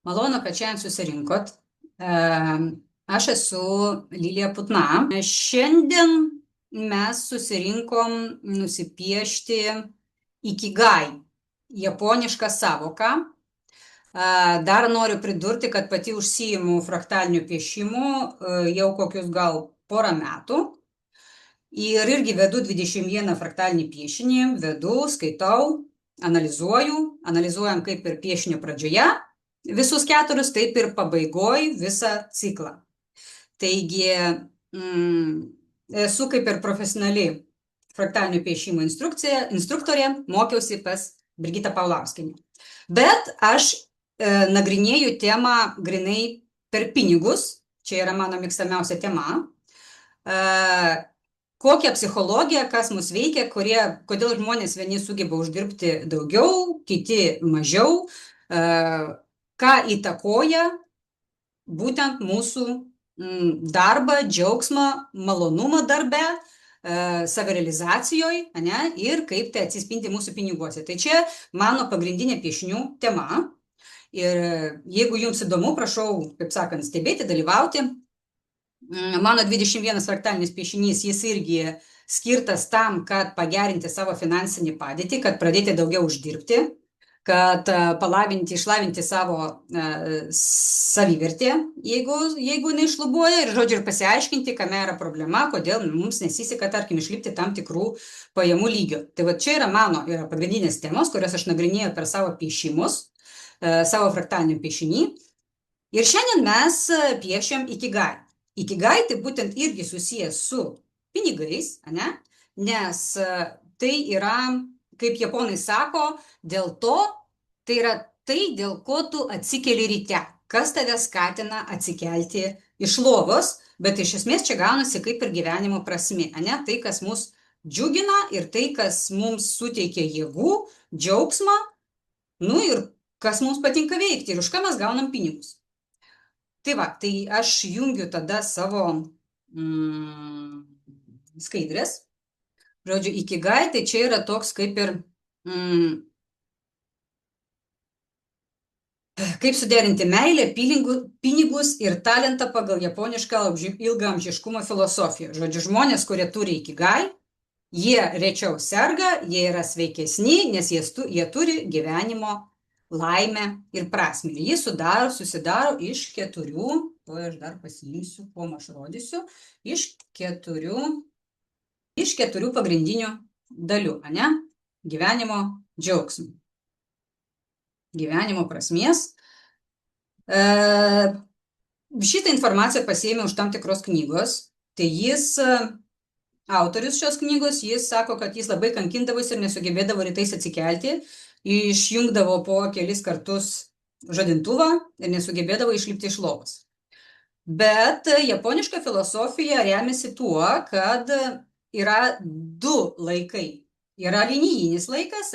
Malonu, kad šiandien susirinkot. Aš esu Lilija Putna. Šiandien mes susirinkom nusipiešti ikigai, japonišką savoką. Dar noriu pridurti, kad pati užsiimu fraktaliniu piešimu jau kokius gal porą metų. Ir irgi vedu 21 fraktalinį piešinį, skaitau, analizuojam kaip ir piešinio pradžioje visus keturis, taip ir pabaigoj visą ciklą. Taigi, esu kaip ir profesionali fraktalinio piešimo instruktorė, mokiausi pas Brigitą Paulauskienę. Bet aš nagrinėju temą grinai per pinigus, čia yra mano mėgstamiausia tema, kokią psichologiją, kas mus veikia, kodėl žmonės vieni sugeba uždirbti daugiau, kiti mažiau, ką įtakoja būtent mūsų darbą, džiaugsmą, malonumą darbe, savirealizacijoje, ir kaip tai atsispindi mūsų piniguose. Tai čia mano pagrindinė piešinių tema. Ir jeigu jums įdomu, prašau, kaip sakant, stebėti, dalyvauti. Mano 21 fraktalinis piešinys, jis irgi skirtas tam, kad pagerinti savo finansinį padėtį, kad pradėti daugiau uždirbti, kad išlavinti savo savivertę, jeigu neišlubuoja, ir žodžiu, ir pasiaiškinti, kame yra problema, kodėl mums nesiseka, tarkim, išlipti tam tikrų pajamų lygio. Tai va čia yra mano pagrindinės temos, kurias aš nagrinėjau per savo piešimus, savo fraktalinį piešinį. Ir šiandien mes piešiam ikigai. Ikigai tai būtent irgi susijęs su pinigais, nes tai yra, kaip japonai sako, dėl to, tai yra tai, dėl ko tu atsikeli ryte, kas tave skatina atsikelti iš lovos, bet iš esmės čia gaunasi kaip ir gyvenimo prasmė, tai, kas mus džiugina ir tai, kas mums suteikia jėgų, džiaugsmą, ir kas mums patinka veikti ir už ką mes gaunam pinigus. Tai va, tai aš jungiu tada savo skaidrės. Žodžiu, ikigai, tai čia yra toks kaip ir, kaip suderinti meilę, pinigus ir talentą pagal japonišką ilgaamžiškumo filosofiją. Žodžiu, žmonės, kurie turi ikigai, jie rečiau serga, jie yra sveikesni, nes jie turi gyvenimo laimę ir prasmę. Jis susidaro iš 4, aš dar pasiimsiu, kuom aš rodysiu, iš 4 pagrindinių dalių, gyvenimo džiaugsmų, gyvenimo prasmės. Šitą informaciją pasiėmiau iš tam tikros knygos, tai autorius šios knygos, jis sako, kad jis labai kankindavosi ir nesugebėdavo rytais atsikelti, išjungdavo po kelis kartus žadintuvą ir nesugebėdavo išlipti iš lovos. Bet japoniška filosofija remiasi tuo, kad yra 2 laikai. Yra linijinis laikas,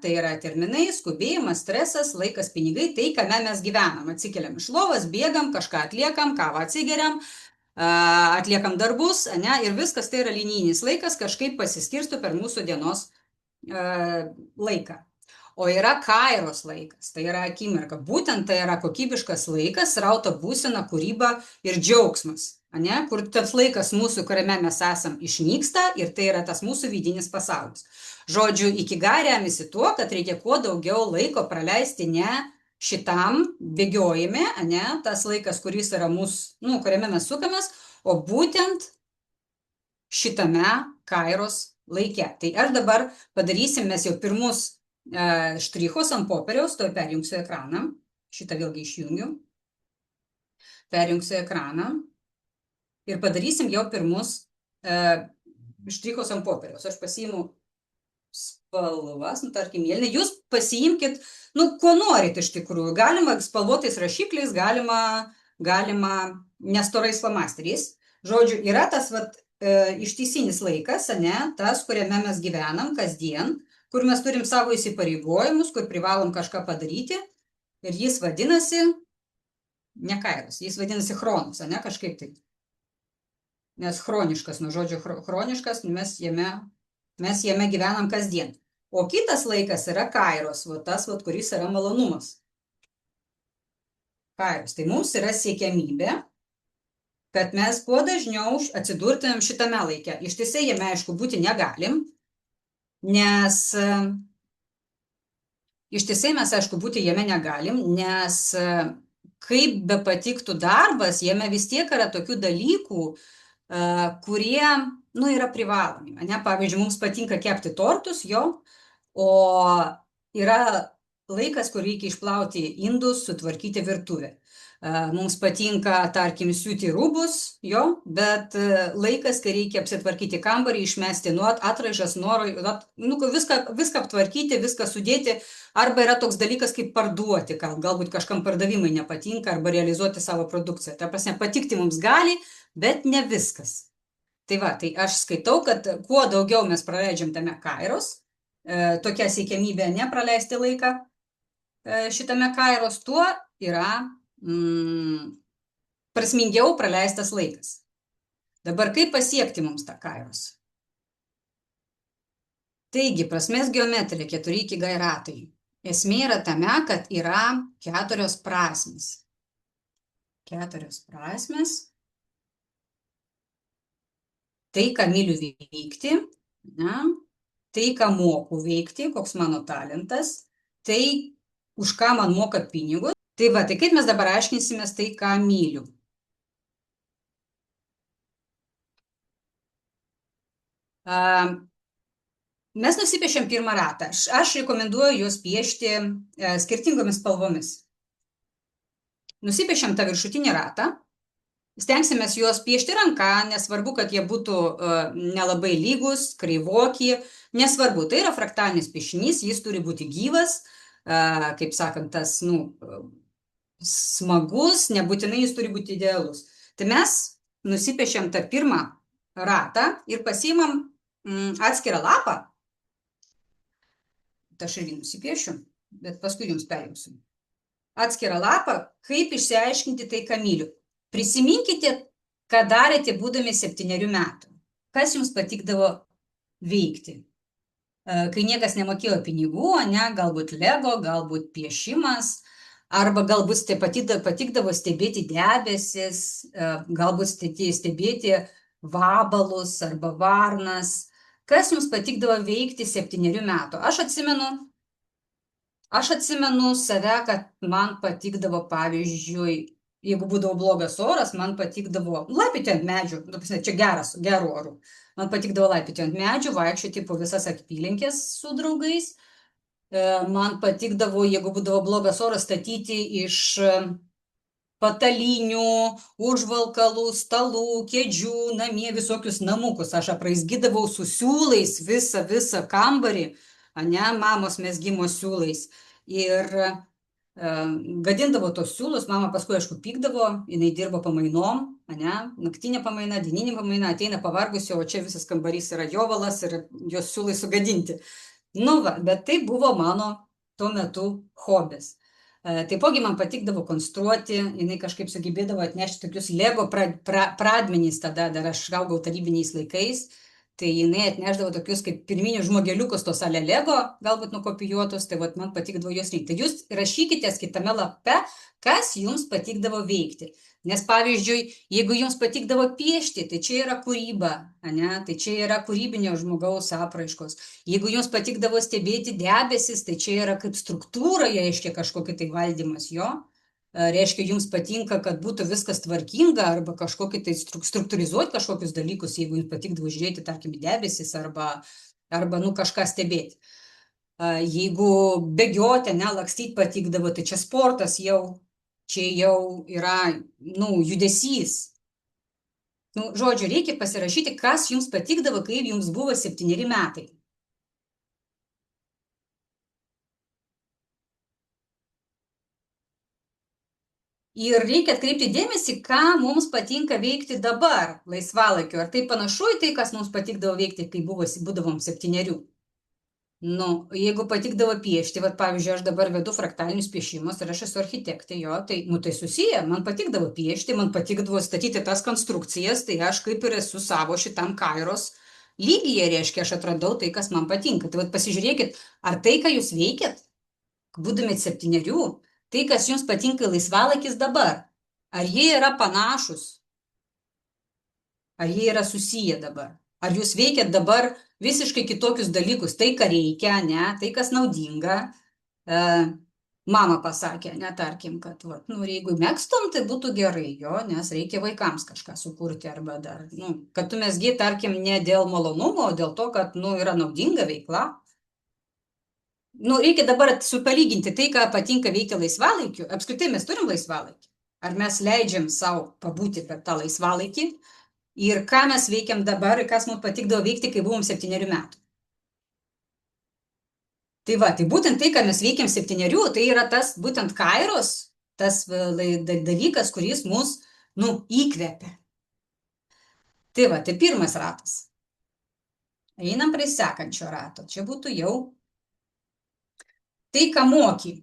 tai yra terminai, skubėjimas, stresas, laikas, pinigai, tai, kame mes gyvenam. Atsikeliam iš lovos, bėgam, kažką atliekam, kavą atsigeriam, atliekam darbus, ir viskas tai yra linijinis laikas, kažkaip pasiskirsto per mūsų dienos laiką. O yra kairos laikas, tai yra akimirka. Būtent tai yra kokybiškas laikas, srauto būsena, kūryba ir džiaugsmas, kur tas laikas mūsų, kuriame mes esam, išnyksta ir tai yra tas mūsų vidinis pasaulis. Žodžiu, ikigai remiasi tuo, kad reikia kuo daugiau laiko praleisti ne šitam bėgiojime, tas laikas, kuris yra mūsų, kuriame mes sukamės, o būtent šitame kairos laike. Tai aš dabar padarysim mes jau pirmus štrichus ant popieriaus, to perjungsiu ekraną, šitą vėlgi išjungiu, perjungsiu ekraną ir padarysim jau pirmus štrichus ant popieriaus. Aš pasiimu spalvas, tarkim, mėlyną, jūs pasiimkit, ko norit iš tikrųjų, galima spalvotais rašikliais, galima nestorais flomasteriais. Žodžiu, yra tas ištisinis laikas, tas, kuriame mes gyvenam kasdien, kur mes turim savo įsipareigojimus, kur privalom kažką padaryti, ir jis vadinasi ne kairos, jis vadinasi chronos, kažkaip taip. Nes chroniškas, nuo žodžio chroniškas, mes jame gyvenam kasdien. O kitas laikas yra kairos, tas, kuris yra malonumas. kairos. Tai mums yra siekiamybė, kad mes kuo dažniau atsidurtumėm šitame laike. Ištisai jame, aišku, būti negalim, nes ištisai mes, aišku, būti jame negalim, nes kaip be patiktų darbas, jame vis tiek yra tokių dalykų, kurie, nu, yra privalomi. Ne? Pavyzdžiui, mums patinka kepti tortus, jo, o yra laikas, kur reikia išplauti indus, sutvarkyti virtuvę. Mums patinka, tarkim, siūti rūbus, jo, bet laikas, kai reikia apsitvarkyti kambarį, išmesti atraižas, nu, viską aptvarkyti, viską sudėti, arba yra toks dalykas kaip parduoti, galbūt kažkam pardavimai nepatinka, arba realizuoti savo produkciją. Ta prasme, patikti mums gali, bet ne viskas. Tai va, tai aš skaitau, kad kuo daugiau mes praleidžiam tame kairos, tokia siekiamybė nepraleisti laiką šitame kairos, tuo yra prasmingiau praleistas laikas. Dabar kaip pasiekti mums tą kairos? Taigi, prasmės geometrija, 4 ikigai ratai. Esmė yra tame, kad yra 4 prasmės. 4 prasmės. Tai, ką myliu veikti, ne? Tai, ką moku veikti, koks mano talentas, tai, už ką man moka pinigus. Tai va, tai kaip mes dabar aiškinsimės tai, ką myliu? Mes nusipiešiam pirmą ratą. Aš rekomenduoju juos piešti skirtingomis spalvomis. Nusipiešiam tą viršutinį ratą. Stengsimės juos piešti ranka, nesvarbu, kad jie būtų nelabai lygus, kreivoki, nesvarbu, tai yra fraktalinis piešinys, jis turi būti gyvas, kaip sakant, tas, smagus, nebūtinai jis turi būti idealus. Tai mes nusipiešiam tą pirmą ratą ir pasiimam atskirą lapą. Tai aš irgi nusipiešiu, bet paskui jums perjungsiu. Atskirą lapą, kaip išsiaiškinti tai, ką myliu. Prisiminkite, ką darėte būdami 7 metų. Kas jums patikdavo veikti? Kai niekas nemokėjo pinigų, ne, galbūt Lego, galbūt piešimas, arba galbūt patikdavo stebėti debesis, galbūt stebėti vabalus arba varnas. Kas jums patikdavo veikti 7 metų? Aš atsimenu save, kad man patikdavo, pavyzdžiui, jeigu būdavo blogas oras, man patikdavo laipioti ant medžių, čia gerų orų. Man patikdavo laipioti ant medžių, vaikščioti po visas apylinkės su draugais. Man patikdavo, jeigu būdavo blogas oras, statyti iš patalinių, užvalkalų, stalų, kėdžių, namie visokius namukus. Aš apraizgydavau su siūlais visą kambarį, ne, mamos mezgimo siūlais. Ir gadindavo tos siūlus, mama paskui, aišku, pykdavo, jinai dirbo pamainom, ne, naktinė pamaina, dieninė pamaina, ateina pavargusi, o čia visas kambarys yra jovalas ir jos siūlai sugadinti. Nu va, bet tai buvo mano tuo metu hobis. Taipogi man patikdavo konstruoti, jinai kažkaip sugebėdavo atnešti tokius Lego pradmenys, tada dar aš augau tarybiniais laikais, tai jinai atnešdavo tokius kaip pirminius žmogeliukus, tos ale Lego, galbūt nukopijuotus, tai vat man patikdavo juos veikti. Tai jūs rašykite kitame lape, kas jums patikdavo veikti. Nes pavyzdžiui, jeigu jums patikdavo piešti, tai čia yra kūryba, ne? Tai čia yra kūrybinio žmogaus apraiškos. Jeigu jums patikdavo stebėti debesis, tai čia yra kaip struktūra, reiškia kažkokį tai valdymas jo. Reiškia, jums patinka, kad būtų viskas tvarkinga arba kažkokį tai struktūrizuoti kažkokius dalykus, jeigu jums patikdavo žiūrėti, tarkim, debesis arba kažką stebėti. Jeigu bėgioti, lakstyti patikdavo, tai čia sportas čia jau yra, judesys. Žodžiu, reikia pasirašyti, kas jums patikdavo, kai jums buvo 7 metai. Ir reikia atkreipti dėmesį, ką mums patinka veikti dabar, laisvalaikiu. Ar tai panašu į tai, kas mums patikdavo veikti, kai būdavom 7. Jeigu patikdavo piešti, pavyzdžiui, aš dabar vedu fraktalinius piešimus ir aš esu architektė, tai susiję, man patikdavo piešti, man patikdavo statyti tas konstrukcijas, tai aš kaip ir esu savo šitam kairos lygyje, reiškia, aš atradau tai, kas man patinka. Tai pasižiūrėkit, ar tai, ką jūs veikėt, būdami 7, Tai, kas jums patinka laisvalaikis dabar, ar jie yra panašus, ar jie yra susiję dabar, ar jūs veikiat dabar visiškai kitokius dalykus, tai, ką reikia, ne, tai, kas naudinga. Mama pasakė, ne, tarkim, kad, jeigu mėgstum, tai būtų gerai, jo, nes reikia vaikams kažką sukurti, arba dar, kad tu mesgi, tarkim, ne dėl malonumo, o dėl to, kad, yra naudinga veikla. Reikia dabar supalyginti tai, ką patinka veikti laisvalaikiu. Apskritai mes turim laisvalaikį. Ar mes leidžiam savo pabūti per tą laisvalaikį ir ką mes veikiam dabar ir kas mums patikdavo veikti, kai buvom 7 metų. Tai tai būtent tai, ką mes veikiam 7, tai yra tas būtent kairos, tas dalykas, kuris mus, įkvepia. Tai pirmas ratas. Einam prie sekančio rato. Čia būtų jau tai, ką moki.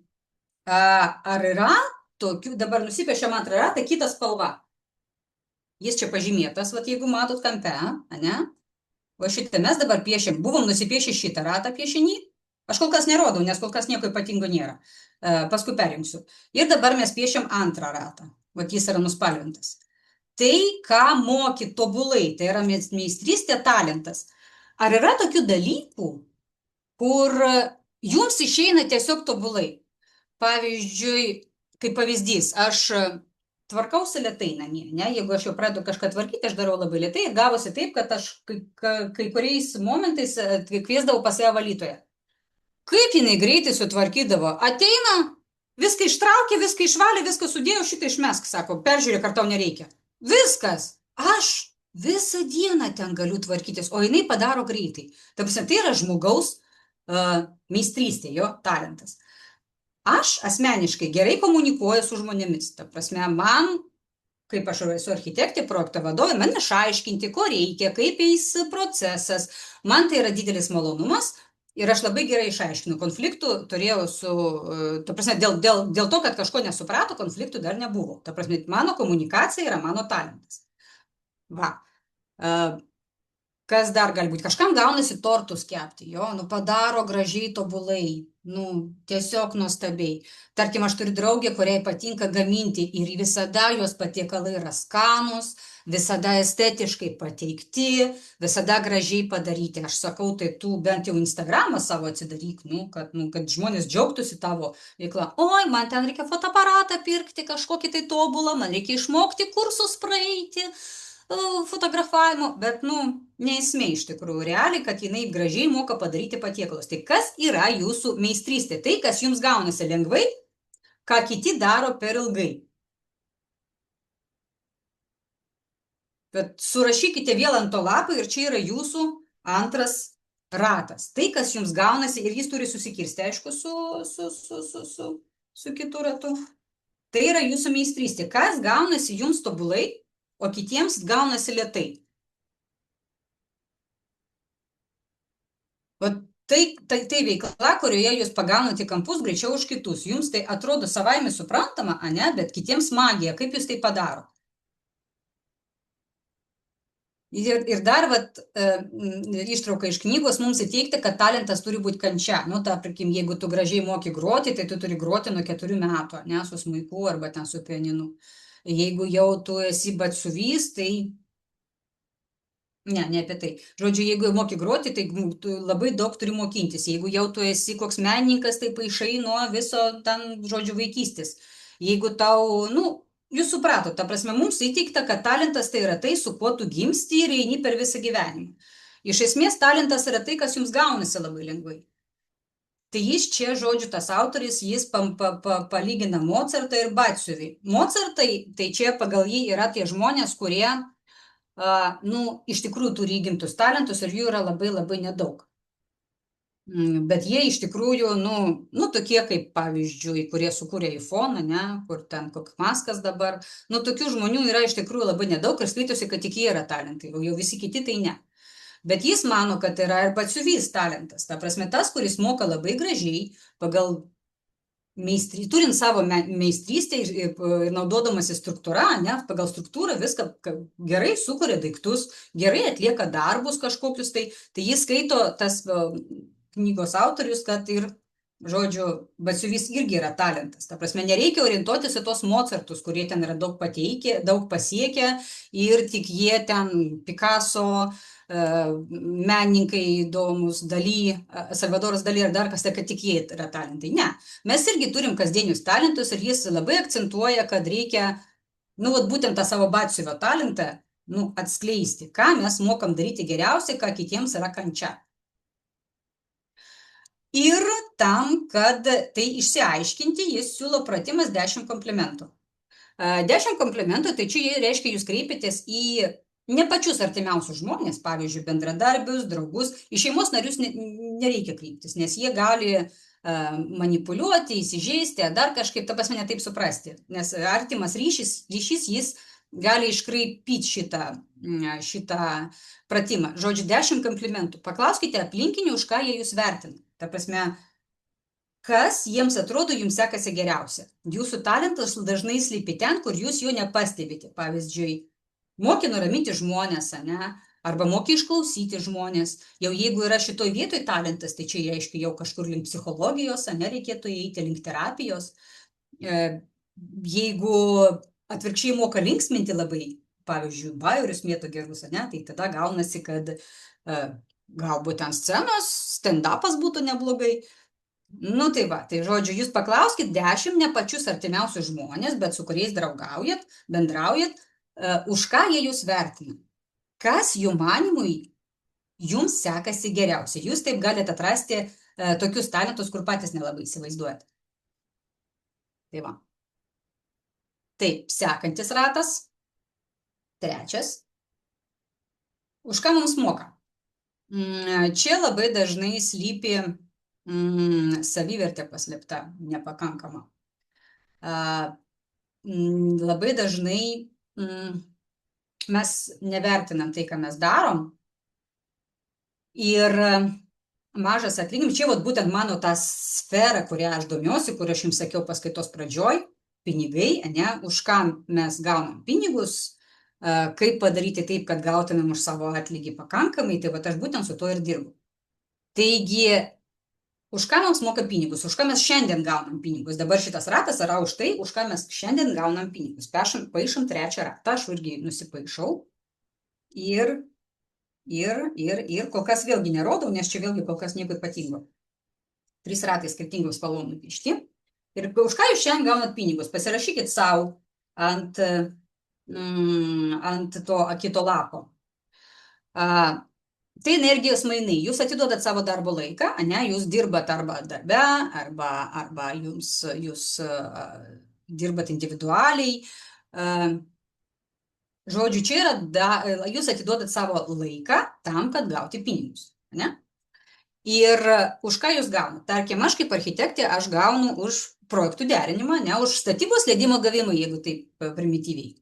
Ar yra tokių, dabar nusipiešiam antrą ratą, kitą spalvą. Jis čia pažymėtas, jeigu matot kampe, ne? O šitą mes dabar piešim, buvom nusipiešę šitą ratą piešinį. Aš kol kas nerodau, nes kol kas nieko ypatingo nėra. Paskui perjungsiu. Ir dabar mes piešiam antrą ratą. Jis yra nuspalvintas. Tai, ką moki tobulai, tai yra meistrystė, talentas. Ar yra tokių dalykų, kur jums išeina tiesiog tobulai? Pavyzdžiui, kaip pavyzdys, aš tvarkausi lėtai namie, ne? Jeigu aš jau pradedu kažką tvarkyti, aš darau labai lėtai ir gavosi taip, kad aš kai kuriais momentais kviesdavau pas ją valytoją. Kaip jinai greitai sutvarkydavo? Ateina, viską ištraukė, viską išvalė, viską sudėjo, šitą išmesk, sako, peržiūrėk, ar tau nereikia. Viskas. Aš visą dieną ten galiu tvarkytis, o jinai padaro greitai. Tai yra žmogaus meistrystė, jo talentas. Aš asmeniškai gerai komunikuoju su žmonėmis. Ta prasme, man, kaip aš esu architektė, projekto vadovė, man išaiškinti, ko reikia, kaip eis procesas. Man tai yra didelis malonumas. Ir aš labai gerai išaiškinu. Konfliktų turėjau ta prasme, dėl to, kad kažko nesuprato, konfliktų dar nebuvo. Ta prasme, mano komunikacija yra mano talentas. Kas dar gali būti? Kažkam gaunasi tortus kepti, jo, padaro gražiai, tobulai, tiesiog nuostabiai. Tarkim, aš turiu draugę, kuriai patinka gaminti ir visada jos patiekalai yra skanūs, visada estetiškai pateikti, visada gražiai padaryti. Aš sakau, tai tu bent jau Instagramą savo atsidaryk, kad žmonės džiaugtųsi tavo veikla. Oi, man ten reikia fotoaparatą pirkti, kažkokį tai tobulą, man reikia išmokti kursus praeiti, fotografavimo, bet, neesmė iš tikrųjų realiai, kad jinai gražiai moka padaryti patiekalus. Tai kas yra jūsų meistrystė? Tai, kas jums gaunasi lengvai, ką kiti daro per ilgai. Bet surašykite vėl ant to lapo ir čia yra jūsų antras ratas. Tai, kas jums gaunasi, ir jis turi susikirsti, aišku, su kitu ratu. Tai yra jūsų meistrystė. Kas gaunasi jums tobulai, o kitiems gaunasi lėtai. Tai veikla, kurioje jūs pagaunate kampus greičiau už kitus. Jums tai atrodo savaime suprantama, ne, bet kitiems magija. Kaip jūs tai padaro? Ir dar ištrauka iš knygos mums įteikti, kad talentas turi būti kančia. Tarkim, jeigu tu gražiai moki groti, tai tu turi groti nuo 4 metų, ne, su smuiku arba ten su pianinu. Jeigu jau tu esi batsiuvys, tai ne apie tai. Žodžiu, jeigu jau moki groti, tai tu labai daug turi mokintis. Jeigu jau tu esi koks menininkas, tai paišai nuo viso ten, žodžiu, vaikystės. Jeigu tau, jūs supratot, ta prasme, mums įteikta, kad talentas tai yra tai, su kuo tu gimsti ir eini per visą gyvenimą. Iš esmės, talentas yra tai, kas jums gaunasi labai lengvai. Tai jis čia, žodžiu, tas autoris, jis palygina Mozartą ir batsiuvį. Mozartai, tai čia pagal jį yra tie žmonės, kurie, iš tikrųjų turi įgimtus talentus ir jų yra labai labai nedaug. Bet jie iš tikrųjų, tokie kaip, pavyzdžiui, kurie sukūrė iPhone, ne, kur ten koks Maskas dabar, tokių žmonių yra iš tikrųjų labai nedaug ir skaitosi, kad tik jie yra talentai, o jau visi kiti tai ne. Bet jis mano, kad yra ir batsiuvys talentas. Ta prasme, tas, kuris moka labai gražiai, pagal turint savo meistrystę ir naudodamasi struktūra, ne, pagal struktūrą viską gerai sukuria daiktus, gerai atlieka darbus kažkokius, tai jis skaito, tas knygos autorius, kad ir žodžiu, batsiuvys irgi yra talentas. Ta prasme, nereikia orientuotis į tos Mozartus, kurie ten yra daug pateikę, daug pasiekę ir tik jie ten Picasso, menininkai įdomus, Daly, Salvadoras Daly ir dar kas, tai kad tik jie yra talentai. Ne, mes irgi turim kasdienius talentus ir jis labai akcentuoja, kad reikia, nu, vat būtent tą savo batsiuvio talentą, nu, atskleisti, ką mes mokam daryti geriausiai, ką kitiems yra kančia. Ir tam, kad tai išsiaiškinti, jis siūlo pratimas 10 komplimentų. 10 komplimentų, tai čia reiškia, jūs kreipėtės į ne pačius artimiausius žmonės, pavyzdžiui, bendradarbius, draugus, į šeimos narius nereikia kreiptis, nes jie gali manipuliuoti, įsižeisti, dar kažkaip, ta prasme, ne taip suprasti, nes artimas ryšys jis gali iškraipyti šitą pratimą. Žodžiu, 10 komplimentų. Paklauskite aplinkinių, už ką jie jūs vertina. Ta prasme, kas jiems atrodo jums sekasi geriausia. Jūsų talentas dažnai slypi ten, kur jūs jo nepastebite. Pavyzdžiui, moki nuraminti žmonės, ne? Arba moki išklausyti žmonės. Jau jeigu yra šitoj vietoj talentas, tai čia reiškia jau kažkur link psichologijos, ne, reikėtų eiti link terapijos. Jeigu atvirkščiai moka linksminti labai, pavyzdžiui, bajerius mėto gerus, ne, tai tada gaunasi, kad galbūt ten scenos, stand-upas būtų neblogai. Nu tai va, tai žodžiu, jūs paklauskit 10 ne pačius artimiausius žmonės, bet su kuriais draugaujat, bendraujat, už ką jie jūs vertina. Kas jų manimui jums sekasi geriausiai. Jūs taip galite atrasti tokius talentus, kur patys nelabai įsivaizduojat. Tai va. Taip, sekantis ratas. Trečias. Už ką mums moka? Čia labai dažnai slypi savivertė paslėpta, nepakankama. Labai dažnai mes nevertinam tai, ką mes darom. Ir mažas atlyginimas, čia būtent mano ta sfera, kurią aš domiuosi, kur aš jums sakiau paskaitos pradžioj, pinigai, ne, už ką mes gaunam pinigus, kaip padaryti taip, kad gautumėm už savo atlygį pakankamai, tai aš būtent su to ir dirbu. Taigi, už ką mums moka pinigus, už ką mes šiandien gaunam pinigus. Dabar šitas ratas yra už tai, už ką mes šiandien gaunam pinigus. Paišom trečią ratą, aš irgi nusipaišau. Ir kol kas vėlgi nerodau, nes čia vėlgi kol kas nieko ypatingo. 3 ratai skirtingų spalvų nupiešti. Ir už ką jūs šiandien gaunat pinigus? Pasirašykit savo ant to kito lapo. Tai energijos mainai. Jūs atiduodat savo darbo laiką, ne? Jūs dirbat arba darbe, arba jūs dirbat individualiai. Žodžiu, čia yra, jūs atiduodat savo laiką tam, kad gauti pinigus. Ne? Ir už ką jūs gaunat? Tarkim, aš kaip architektė, aš gaunu už projektų derinimą, ne, už statybos leidimo gavimą, jeigu taip primityviai.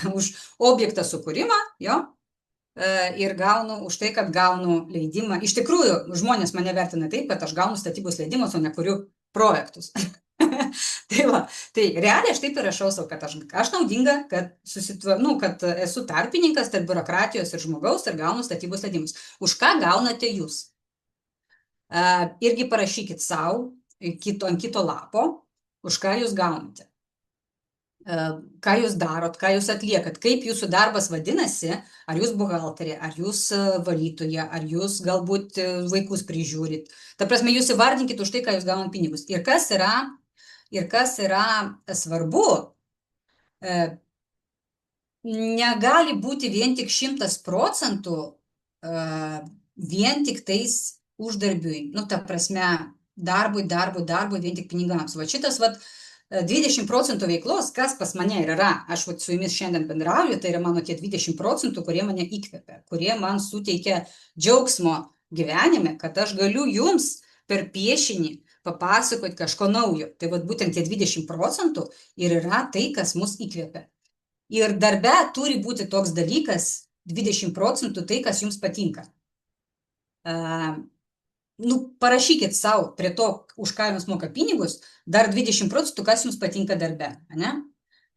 Už objektą sukūrimą, jo, ir gaunu už tai, kad gaunu leidimą. Iš tikrųjų, žmonės mane vertina taip, kad aš gaunu statybos leidimus, o nekuriu projektus. Tai realiai aš taip ir rašau savo, kad aš naudinga, kad esu tarpininkas tarp biurokratijos ir žmogaus ir gaunu statybos leidimus. Už ką gaunate jūs? Irgi parašykit savo ant kito lapo, už ką jūs gaunate. Ką jūs darot, ką jūs atliekat, kaip jūsų darbas vadinasi, ar jūs buhalterė, ar jūs valytoja, ar jūs galbūt vaikus prižiūrit. Ta prasme, jūs įvardinkit už tai, ką jūs gaunat pinigus. Ir kas yra svarbu, negali būti vien tik 100% vien tik tais uždarbiui. Nu, ta prasme, darbui, vien tik pinigams. Va šitas, 20% veiklos, kas pas mane ir yra, aš su jumis šiandien bendrauju, tai yra mano tie 20%, kurie mane įkvepia, kurie man suteikia džiaugsmo gyvenime, kad aš galiu jums per piešinį papasakoti kažko naujo. Tai būtent tie 20% ir yra tai, kas mus įkvepia. Ir darbe turi būti toks dalykas, 20% tai, kas jums patinka. Parašykit savo prie to, už ką jums moka pinigus, dar 20%, kas jums patinka darbe. Ne?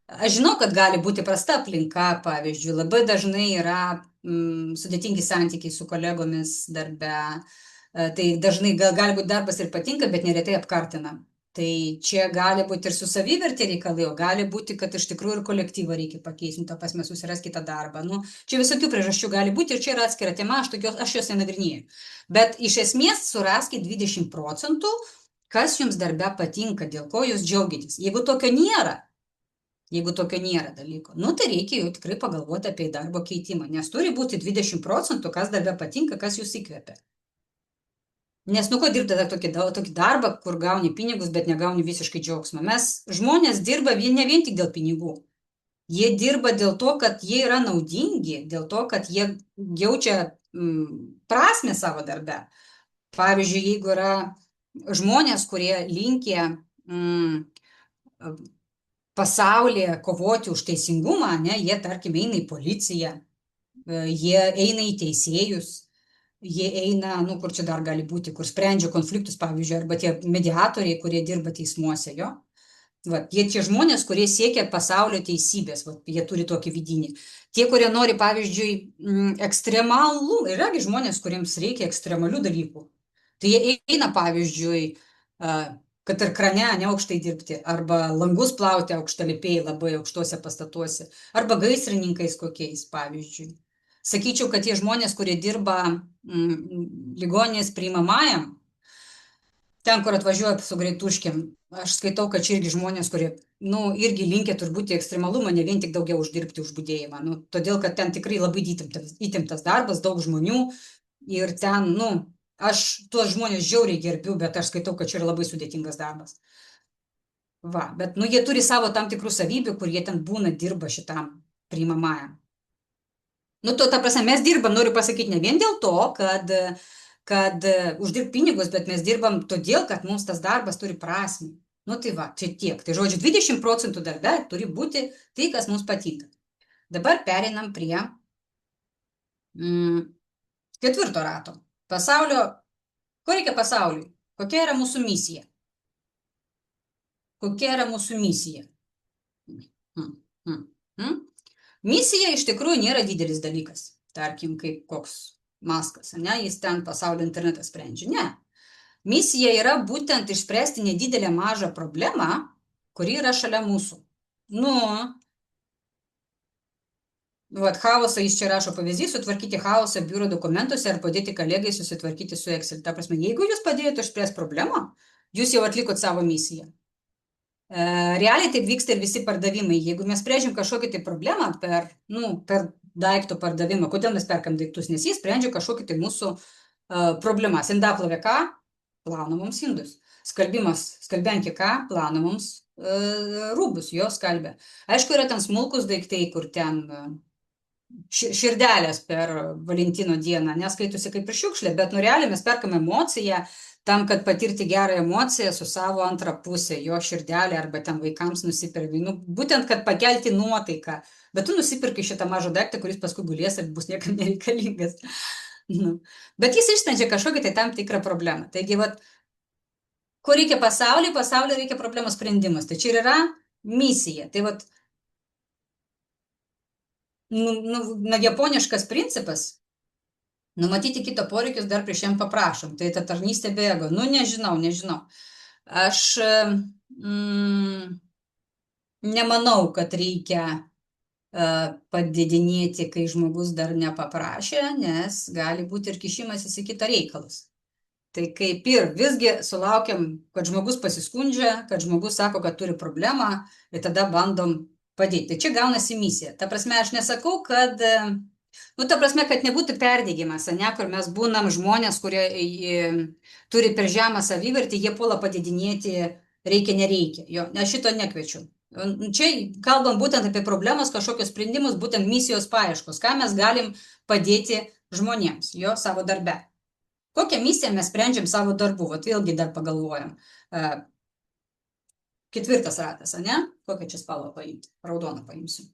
Aš žinau, kad gali būti prasta aplinka, pavyzdžiui, labai dažnai yra sudėtingi santykiai su kolegomis darbe, Tai dažnai gali būti darbas ir patinka, bet neretai apkartina. Tai čia gali būti ir su savivertė reikalai, o gali būti, kad iš tikrųjų ir kolektyvą reikia pakeisti, ta prasme susiras kitą darbą. Nu, čia visokių priežasčių gali būti ir čia yra atskira tema, aš jos nenagrinėju. Bet iš esmės suraskite 20%, kas jums darbe patinka, dėl ko jūs džiaugiatės. Jeigu tokio nėra dalyko, nu tai reikia jau tikrai pagalvoti apie darbo keitimą, nes turi būti 20%, kas darbe patinka, kas jūs įkvepia. Nes nu ko dirbti tokį darbą, kur gauni pinigus, bet negauni visiškai džiaugsmą. Žmonės dirba ne vien tik dėl pinigų. Jie dirba dėl to, kad jie yra naudingi, dėl to, kad jie jaučia prasmę savo darbe. Pavyzdžiui, jeigu yra žmonės, kurie linkę pasaulyje kovoti už teisingumą, ne, jie, tarkim, eina į policiją, jie eina į teisėjus, jie eina, nu, kur čia dar gali būti, kur sprendžia konfliktus, pavyzdžiui, arba tie mediatoriai, kurie dirba teismuose, jo. Vat, jie tie žmonės, kurie siekia pasaulio teisybės, vat, jie turi tokį vidinį. Tie, kurie nori, pavyzdžiui, ekstremalų, yragi žmonės, kuriems reikia ekstremalių dalykų. Tai jie eina, pavyzdžiui, kad ir krane neaukštai dirbti, arba langus plauti aukštalipiai labai aukštuose pastatuose, arba gaisrininkais kokiais, pavyzdžiui. Sakyčiau, kad tie žmonės, kurie dirba ligoninės priimamajam, ten, kur atvažiuoja su greituškėm, aš skaitau, kad čia irgi žmonės, kurie, nu, irgi linkia turbūt į ekstremalumą, ne vien tik daugiau uždirbti už budėjimą. Nu, todėl, kad ten tikrai labai įtemptas darbas, daug žmonių ir ten, nu, aš tuos žmonės žiauriai gerbiu, bet aš skaitau, kad čia yra labai sudėtingas darbas. Va, bet, nu, jie turi savo tam tikrų savybių, kur jie ten būna, dirba šitam priimamajam. Nu, ta prasme, mes dirbam, noriu pasakyti, ne vien dėl to, kad uždirb pinigus, bet mes dirbam todėl, kad mums tas darbas turi prasmę. Nu, tai va, čia tiek. Tai žodžiu, 20% darbe turi būti tai, kas mums patinka. Dabar pereinam prie ketvirto rato. Ko reikia pasauliui? Kokia yra mūsų misija? Misija iš tikrųjų nėra didelis dalykas, tarkim, kaip koks Maskas, ne, jis ten pasaulio internetą sprendžia. Ne. Misija yra būtent išspręsti nedidelę mažą problemą, kuri yra šalia mūsų. Nu, chaosą jis čia rašo pavyzdys, sutvarkyti chaosą biuro dokumentuose ar padėti kolegai susitvarkyti su Excel. Ta prasme, jeigu jūs padėjote išspręsti problemą, jūs jau atlikot savo misiją. Realiai taip vyksta ir visi pardavimai. Jeigu mes sprendžiam kažkokią tai problemą per daikto pardavimą, kodėl mes perkam daiktus, nes jis sprendžia kažkokį tai mūsų problemas. Indaplovė ką? Plauna mums indus. Skalbiankė ką? Plauna mums rūbus, jo skalbia. Aišku, yra ten smulkus daiktai, kur ten širdelės per Valentino dieną neskaitusi kaip ir šiukšlė, bet realiai mes perkam emociją, tam, kad patirti gerą emociją su savo antrą pusę, jo širdelė arba ten vaikams nusipirkai. Nu, būtent, kad pakelti nuotaiką. Bet tu nusipirkai šitą mažą daiktą, kuris paskui gulės ir bus niekam nereikalingas. Nu. Bet jis išsprendžia kažkokią tai tam tikrą problemą. Taigi, ko reikia pasauliui? Pasauliui reikia problemos sprendimas. Tai čia yra misija. Tai japoniškas principas. Numatyti kito poreikius dar prieš jam paprašom. Tai ta tarnystė be ego. Nu, nežinau. Aš nemanau, kad reikia padidinėti, kai žmogus dar nepaprašė, nes gali būti ir kišimasis į kitą reikalus. Tai kaip ir visgi sulaukiam, kad žmogus pasiskundžia, kad žmogus sako, kad turi problemą ir tada bandom padėti. Tai čia gaunasi misija. Ta prasme, aš nesakau, kad kad nebūtų perdegimas, ne, kur mes būnam žmonės, kurie turi per žemą savivertį, jie puola padidinėti reikia, nereikia. Jo, aš šito nekviečiu. Čia kalbam būtent apie problemas, kažkokios sprendimus, būtent misijos paieškos, ką mes galim padėti žmonėms, jo, savo darbe. Kokią misiją mes sprendžiam savo darbu, vėlgi dar pagalvojam. Ketvirtas ratas, ne? Kokią čia spalvą paimti? Raudoną paimsiu.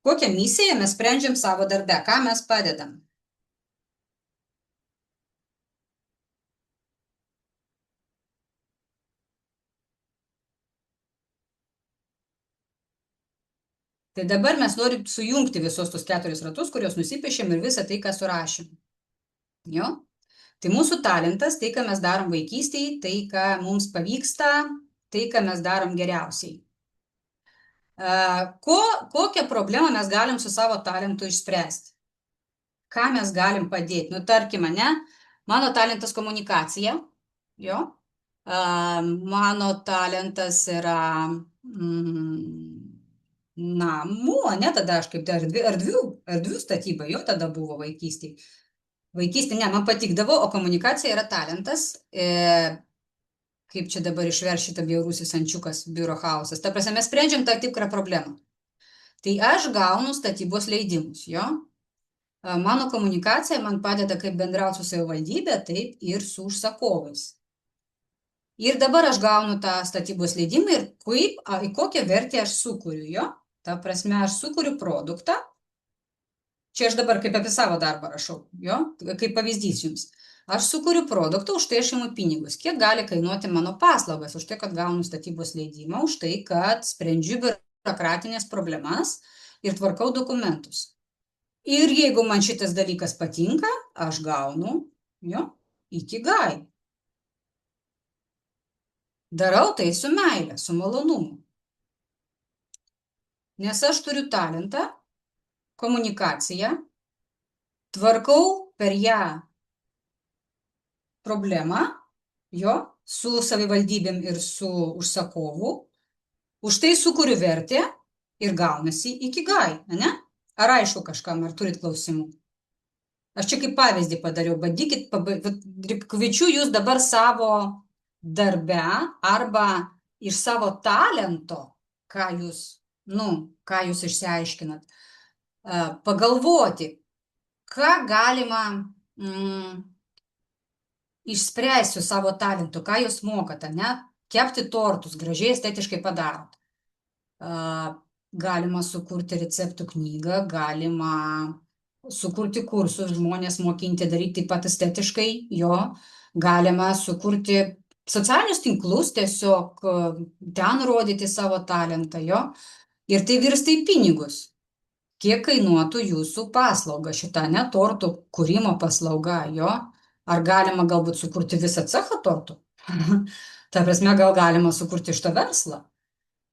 Kokią misiją mes sprendžiam savo darbe, ką mes padedam. Tai dabar mes norim sujungti visus tus 4 ratus, kuriuos nusipiešėm ir visą tai, ką surašėm. Jo? Tai mūsų talentas, tai, ką mes darom vaikystėje, tai, ką mums pavyksta, tai, ką mes darom geriausiai. Kokią problemą mes galim su savo talentu išspręsti? Ką mes galim padėti? Nu, tarkim, mano talentas komunikacija, jo. Mano talentas yra namų, tada aš kaip erdvių statyba, jo tada buvo vaikystėje. Vaikystė, man patikdavo, o komunikacija yra talentas, kaip čia dabar išverš šitą bjaurusis ančiukas, biuro chaosas. Ta prasme, mes sprendžiam tą tikrą problemą. Tai aš gaunu statybos leidimus, jo. Mano komunikacija man padeda kaip bendrauti su savivaldybė, taip ir su užsakovais. Ir dabar aš gaunu tą statybos leidimą ir į kokią vertę aš sukuriu, jo. Ta prasme, aš sukuriu produktą. Čia aš dabar kaip apie savo darbą rašau, jo, kaip pavyzdys jums. Aš sukuriu produktą, už tai aš imu pinigus. Kiek gali kainuoti mano paslaugas, už tai, kad gaunu statybos leidimą, už tai, kad sprendžiu biurokratinės problemas ir tvarkau dokumentus. Ir jeigu man šitas dalykas patinka, aš gaunu, jo, ikigai. Darau tai su meile, su malonumu. Nes aš turiu talentą, komunikaciją, tvarkau per ją problemą, jo, su savivaldybėm ir su užsakovu, už tai sukuriu vertę ir gaunasi ikigai, ne? Ar aišku kažkam, ar turit klausimų? Aš čia kaip pavyzdį padariau, bandykit, kviečiu jūs dabar savo darbe arba iš savo talento, ką jūs išsiaiškinat, pagalvoti, ką galima išspręsti su savo talentu, ką jūs mokate, ne? Kepti tortus, gražiai estetiškai padarot. Galima sukurti receptų knygą, galima sukurti kursus, žmonės mokinti daryti taip pat estetiškai, jo. Galima sukurti socialinius tinklus, tiesiog ten rodyti savo talentą, jo. Ir tai virsta į pinigus. Kiek kainuotų jūsų paslauga šita, ne, tortų kūrimo paslauga, jo? Ar galima galbūt sukurti visą cechą tortų? Ta prasme, gal galima sukurti šitą verslą?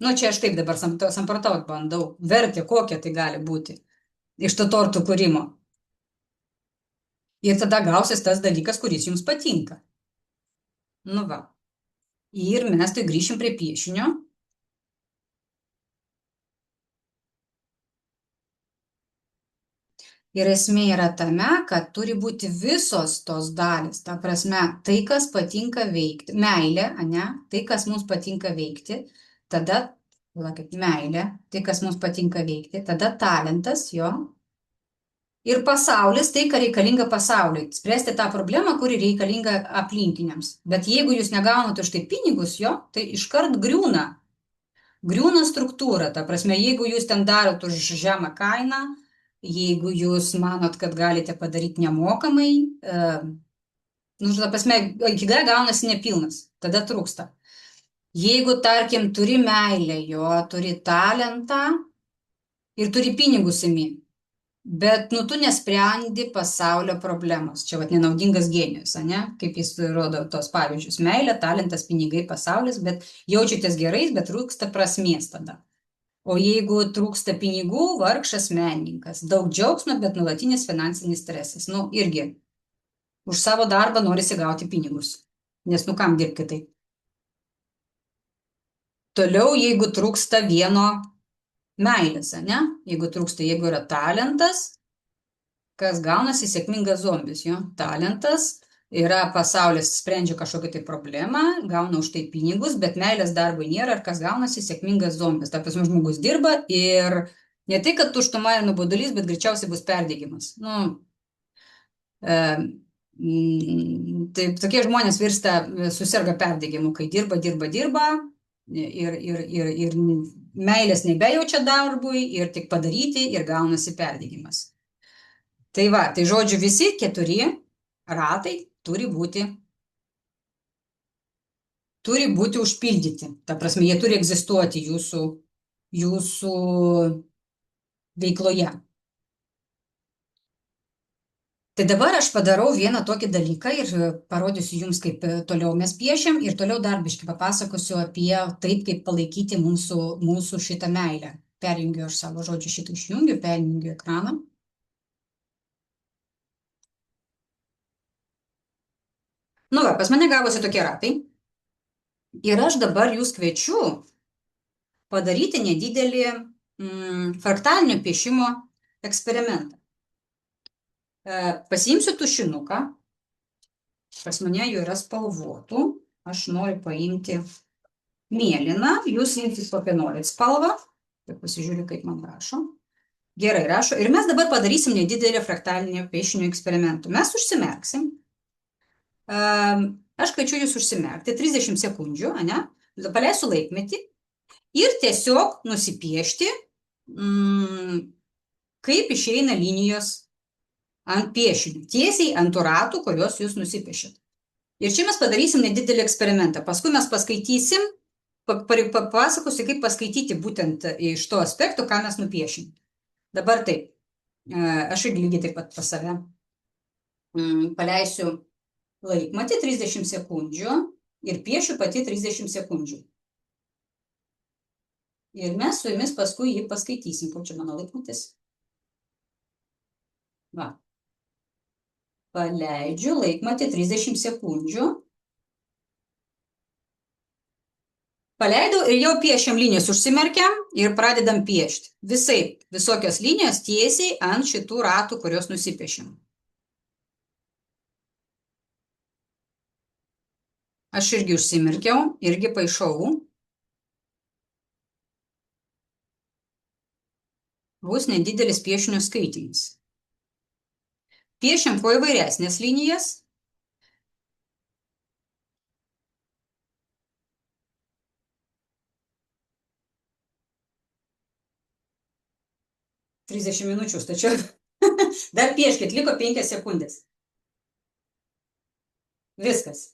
Nu, čia aš taip dabar samprataut bandau. Vertė, kokia tai gali būti iš to tortų kūrimo. Ir tada gausis tas dalykas, kuris jums patinka. Nu va. Ir mes tai grįšim prie piešinio. Ir esmė yra tame, kad turi būti visos tos dalys. Ta prasme, tai, kas patinka veikti, meilė, ne, tai, kas mums patinka veikti, tada, meilė, tai, kas mums patinka veikti, tada talentas, jo, ir pasaulis, tai, ką reikalinga pasauliui, spręsti tą problemą, kuri reikalinga aplinkiniams. Bet jeigu jūs negaunate už tai pinigus, jo, tai iškart griūna struktūra. Ta prasme, jeigu jūs ten darot už žemą kainą, jeigu jūs manot, kad galite padaryti nemokamai, ta prasme, ikigai gaunasi nepilnas, tada trūksta. Jeigu, tarkim, turi meilę, jo, turi talentą ir turi pinigus imi, bet, tu nesprendi pasaulio problemos. Čia, nenaudingas genijus, ne? Kaip jis rodo tos pavyzdžius. Meilė, talentas, pinigai, pasaulis, bet jaučiatės gerais, bet trūksta prasmės tada. O jeigu trūksta pinigų, vargšas menininkas. Daug džiaugsmo, bet nuolatinis finansinis stresas. Irgi už savo darbą norisi gauti pinigus. Nes, kam dirbti tai? Toliau, jeigu trūksta vieno meilės, ne? Jeigu yra talentas, kas gaunasi sėkmingas zombis, jo? Talentas yra pasaulis, sprendžia kažkokią tai problemą, gauna už tai pinigus, bet meilės darbui nėra, ir kas gaunasi sėkmingas zombis. Ta prasme, žmogus dirba ir ne tai, kad tuštuma ir nuobodulys, bet greičiausiai bus perdegimas. Tai tokie žmonės susirga perdegimu, kai dirba ir meilės nebejaučia darbui ir tik padaryti ir gaunasi perdegimas. Tai va, tai žodžiu, visi 4 ratai turi būti užpildyti. Ta prasme, jie turi egzistuoti jūsų veikloje. Tai dabar aš padarau vieną tokį dalyką ir parodysiu jums, kaip toliau mes piešiam ir toliau dar biškį papasakosiu apie taip, kaip palaikyti mūsų šitą meilę. Perjungiu aš savo žodžiu šitą išjungiu, perjungiu ekraną. Nu va, pas mane gavosi tokie ratai. Ir aš dabar jūs kviečiu padaryti nedidelį fraktalinio piešimo eksperimentą. Pasiimsiu tušinuką, pas mane jų yra spalvotų, aš noriu paimti mėlyną, jūs imtis kokią norit spalvą, tai pasižiūriu, kaip man rašo. Gerai rašo, ir mes dabar padarysim nedidelį fraktalinio piešinio eksperimentą. Mes užsimerksim. Aš kviečiu jūs užsimerkti 30 sekundžių, ane? Paleisiu laikmetį ir tiesiog nusipiešti, kaip išeina linijos ant piešinių, tiesiai ant tų ratų, kuriuos jūs nusipiešit. Ir čia mes padarysim nedidelį eksperimentą. Paskui mes paskaitysim, papasakosiu, kaip paskaityti būtent iš to aspekto, ką mes nupiešim. Dabar taip, aš irgi lygiai taip pat pas save paleisiu laikmatį 30 sekundžių ir piešiu pati 30 sekundžių. Ir mes su jumis paskui jį paskaitysim, kaip čia mano laikmatis. Va. Paleidžiu laikmatį 30 sekundžių. Paleidau ir jau piešiam linijas, užsimerkiam ir pradedam piešti. Visokios linijos tiesiai ant šitų ratų, kurios nusipiešim. Aš irgi užsimerkiau, irgi paišau. Bus nedidelis piešinio skaitymas. Piešiam kuo įvairesnės linijas. Trisdešimt minučių stačiau. Dar pieškit, liko 5 sekundės. Viskas.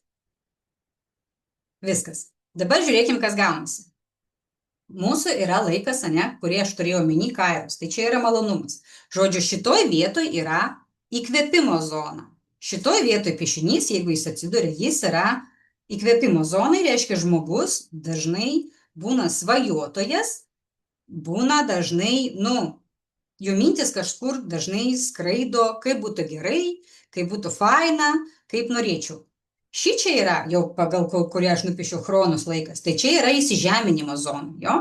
Dabar žiūrėkim, kas gaunasi. Mūsų yra laikas, ane, kurį aš turėjau omeny kairos. Tai čia yra malonumas. Žodžiu, šitoj vietoj yra įkvėpimo zona. Šitoj vietoj piešinys, jeigu jis atsiduria, jis yra įkvėpimo zonai, reiškia žmogus dažnai būna svajotojas, būna dažnai, jų mintis kažkur dažnai skraido, kaip būtų gerai, kaip būtų faina, kaip norėčiau. Ši čia yra, jau pagal kurį aš nupiešiau chronos laikas, tai čia yra įsižeminimo zona, jo?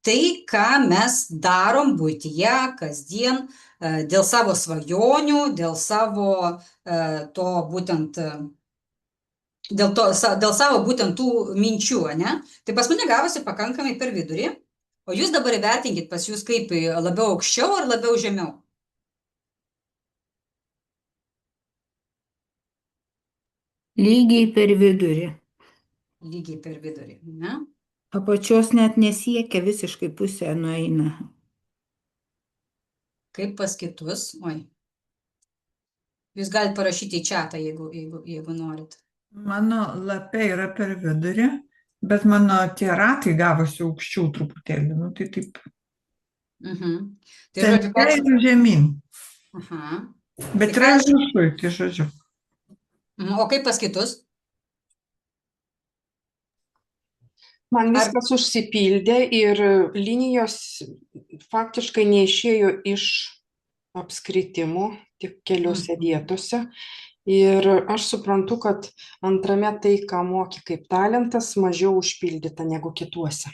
Tai, ką mes darom buityje, kasdien, dėl savo svajonių, dėl savo to būtent, dėl savo būtent tų minčių, ne? Tai pas mane gavosi pakankamai per vidurį, o jūs dabar įvertinkit pas jūs kaip labiau aukščiau ar labiau žemiau. Lygiai per vidurį. Lygiai per vidurį, ne? Apačios net nesiekia, visiškai pusę nueina. Kaip pas kitus, Jūs galite parašyti į chatą, jeigu norit. Mano lapė yra per vidurį, bet mano tie ratai gavosi aukščiau truputėlį, tai taip. Tai žodžiu, ir žemyn. Aha. Bet yra viršui, tai žodžiu. O kaip pas kitus? Man viskas užsipildė ir linijos faktiškai neišėjo iš apskritimų, tik keliose vietose. Ir aš suprantu, kad antrame tai, ką moki kaip talentas, mažiau užpildyta negu kituose.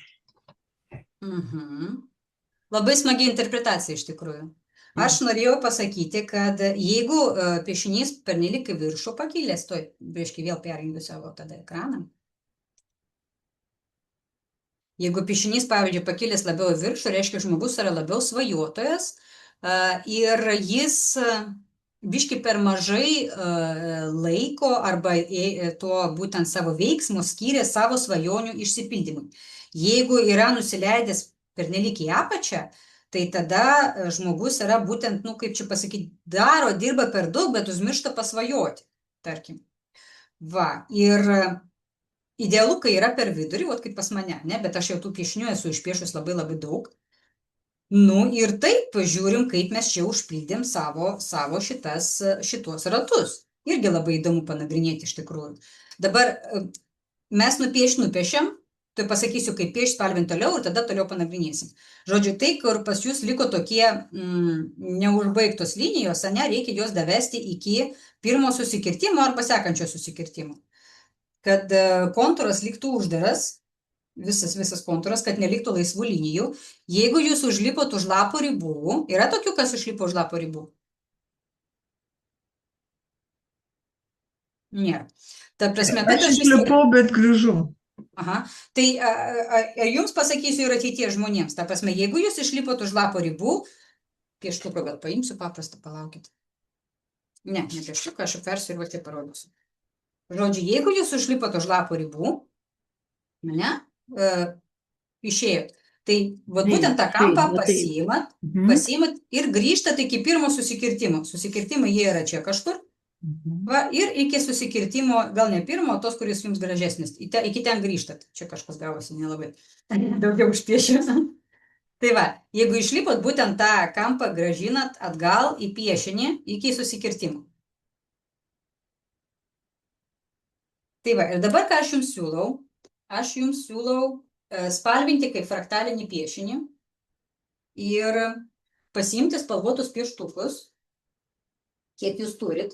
Labai smagi interpretacija iš tikrųjų. Aš norėjau pasakyti, kad jeigu piešinys pernelyg į viršų pakilęs, biškį vėl perjungiu savo tada ekraną. Jeigu piešinys, pavyzdžiui, pakilęs labiau į viršų, reiškia, žmogus yra labiau svajotojas ir jis biškį per mažai laiko arba to būtent savo veiksmo skyrė savo svajonių išsipildymui. Jeigu yra nusileidęs pernelyg į apačią, tai tada žmogus yra būtent, kaip čia pasakyti, dirba per daug, bet užmiršta pasvajoti, tarkim. Va, ir idealu, kai yra per vidurį, kaip pas mane, ne, bet aš jau tų piešinių esu išpiešus labai labai daug. Nu ir taip pažiūrim, kaip mes čia užpildėm savo šitos ratus. Irgi labai įdomu panagrinėti iš tikrųjų. Dabar mes nupiešėm, tai pasakysiu, kaip piešti, spalvint toliau ir tada toliau panagrinėsim. Žodžiu, tai, kur pas jūs liko tokie neužbaigtos linijos, ane, reikia jos davesti iki pirmo susikirtimo arba sekančio susikirtimo. Kad kontūras liktų uždaras, visas kontūras, kad neliktų laisvų linijų. Jeigu jūs užlipot už lapo ribų, yra tokių, kas užlipo už lapo ribų? Nėra. Ta prasme, kad Aš išlipau, bet grįžau. Aha. Tai jums pasakysiu ir ateities žmonėms. Ta prasme, jeigu jūs išlipot už lapo ribų, pieštuką gal paimsiu paprastą, palaukit. Ne pieštuką, aš apversiu ir va taip parodysiu. Žodžiu, jeigu jūs užlipot už lapo ribų, išėjot, tai būtent tą kampą pasiimat ir grįžtat iki pirmo susikirtimo. Susikirtimai jie yra čia kažkur. Va, ir iki susikirtimo, gal ne pirmo, tos, kuris jums gražesnis, iki ten grįžtat. Čia kažkas gavosi nelabai. Daugiau užpiešiu. Tai va, jeigu išlipot būtent tą kampą, grąžinat atgal į piešinį iki susikirtimo. Tai va, ir dabar ką aš jums siūlau? Aš jums siūlau spalvinti kaip fraktalinį piešinį ir pasiimti spalvotus pieštukus, kiek jūs turit,